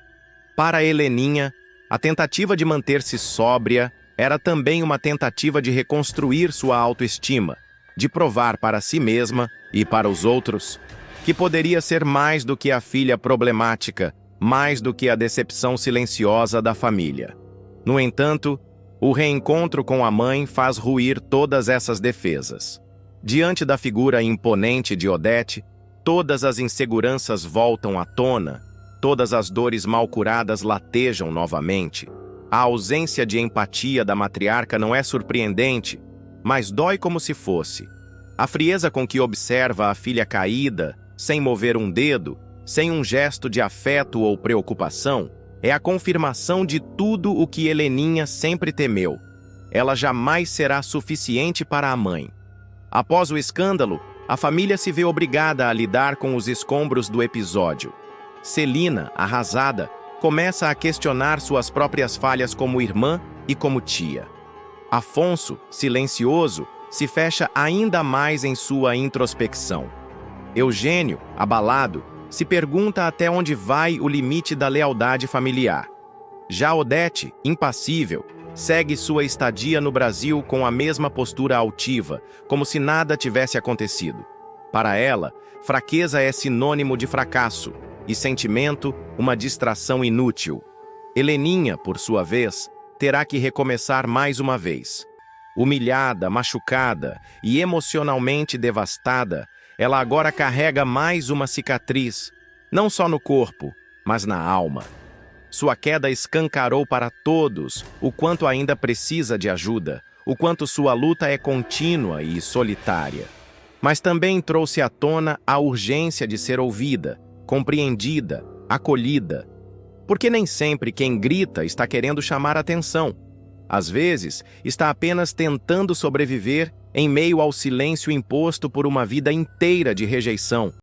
Para Heleninha, a tentativa de manter-se sóbria era também uma tentativa de reconstruir sua autoestima, de provar para si mesma e para os outros que poderia ser mais do que a filha problemática, mais do que a decepção silenciosa da família. No entanto, o reencontro com a mãe faz ruir todas essas defesas. Diante da figura imponente de Odete, todas as inseguranças voltam à tona, todas as dores mal curadas latejam novamente. A ausência de empatia da matriarca não é surpreendente, mas dói como se fosse. A frieza com que observa a filha caída, sem mover um dedo, sem um gesto de afeto ou preocupação, é a confirmação de tudo o que Heleninha sempre temeu. Ela jamais será suficiente para a mãe. Após o escândalo, a família se vê obrigada a lidar com os escombros do episódio. Celina, arrasada, começa a questionar suas próprias falhas como irmã e como tia. Afonso, silencioso, se fecha ainda mais em sua introspecção. Eugênio, abalado, se pergunta até onde vai o limite da lealdade familiar. Já Odete, impassível, segue sua estadia no Brasil com a mesma postura altiva, como se nada tivesse acontecido. Para ela, fraqueza é sinônimo de fracasso, e sentimento, uma distração inútil. Heleninha, por sua vez, terá que recomeçar mais uma vez. Humilhada, machucada e emocionalmente devastada, ela agora carrega mais uma cicatriz, não só no corpo, mas na alma. Sua queda escancarou para todos o quanto ainda precisa de ajuda, o quanto sua luta é contínua e solitária. Mas também trouxe à tona a urgência de ser ouvida, compreendida, acolhida. Porque nem sempre quem grita está querendo chamar atenção. Às vezes, está apenas tentando sobreviver em meio ao silêncio imposto por uma vida inteira de rejeição.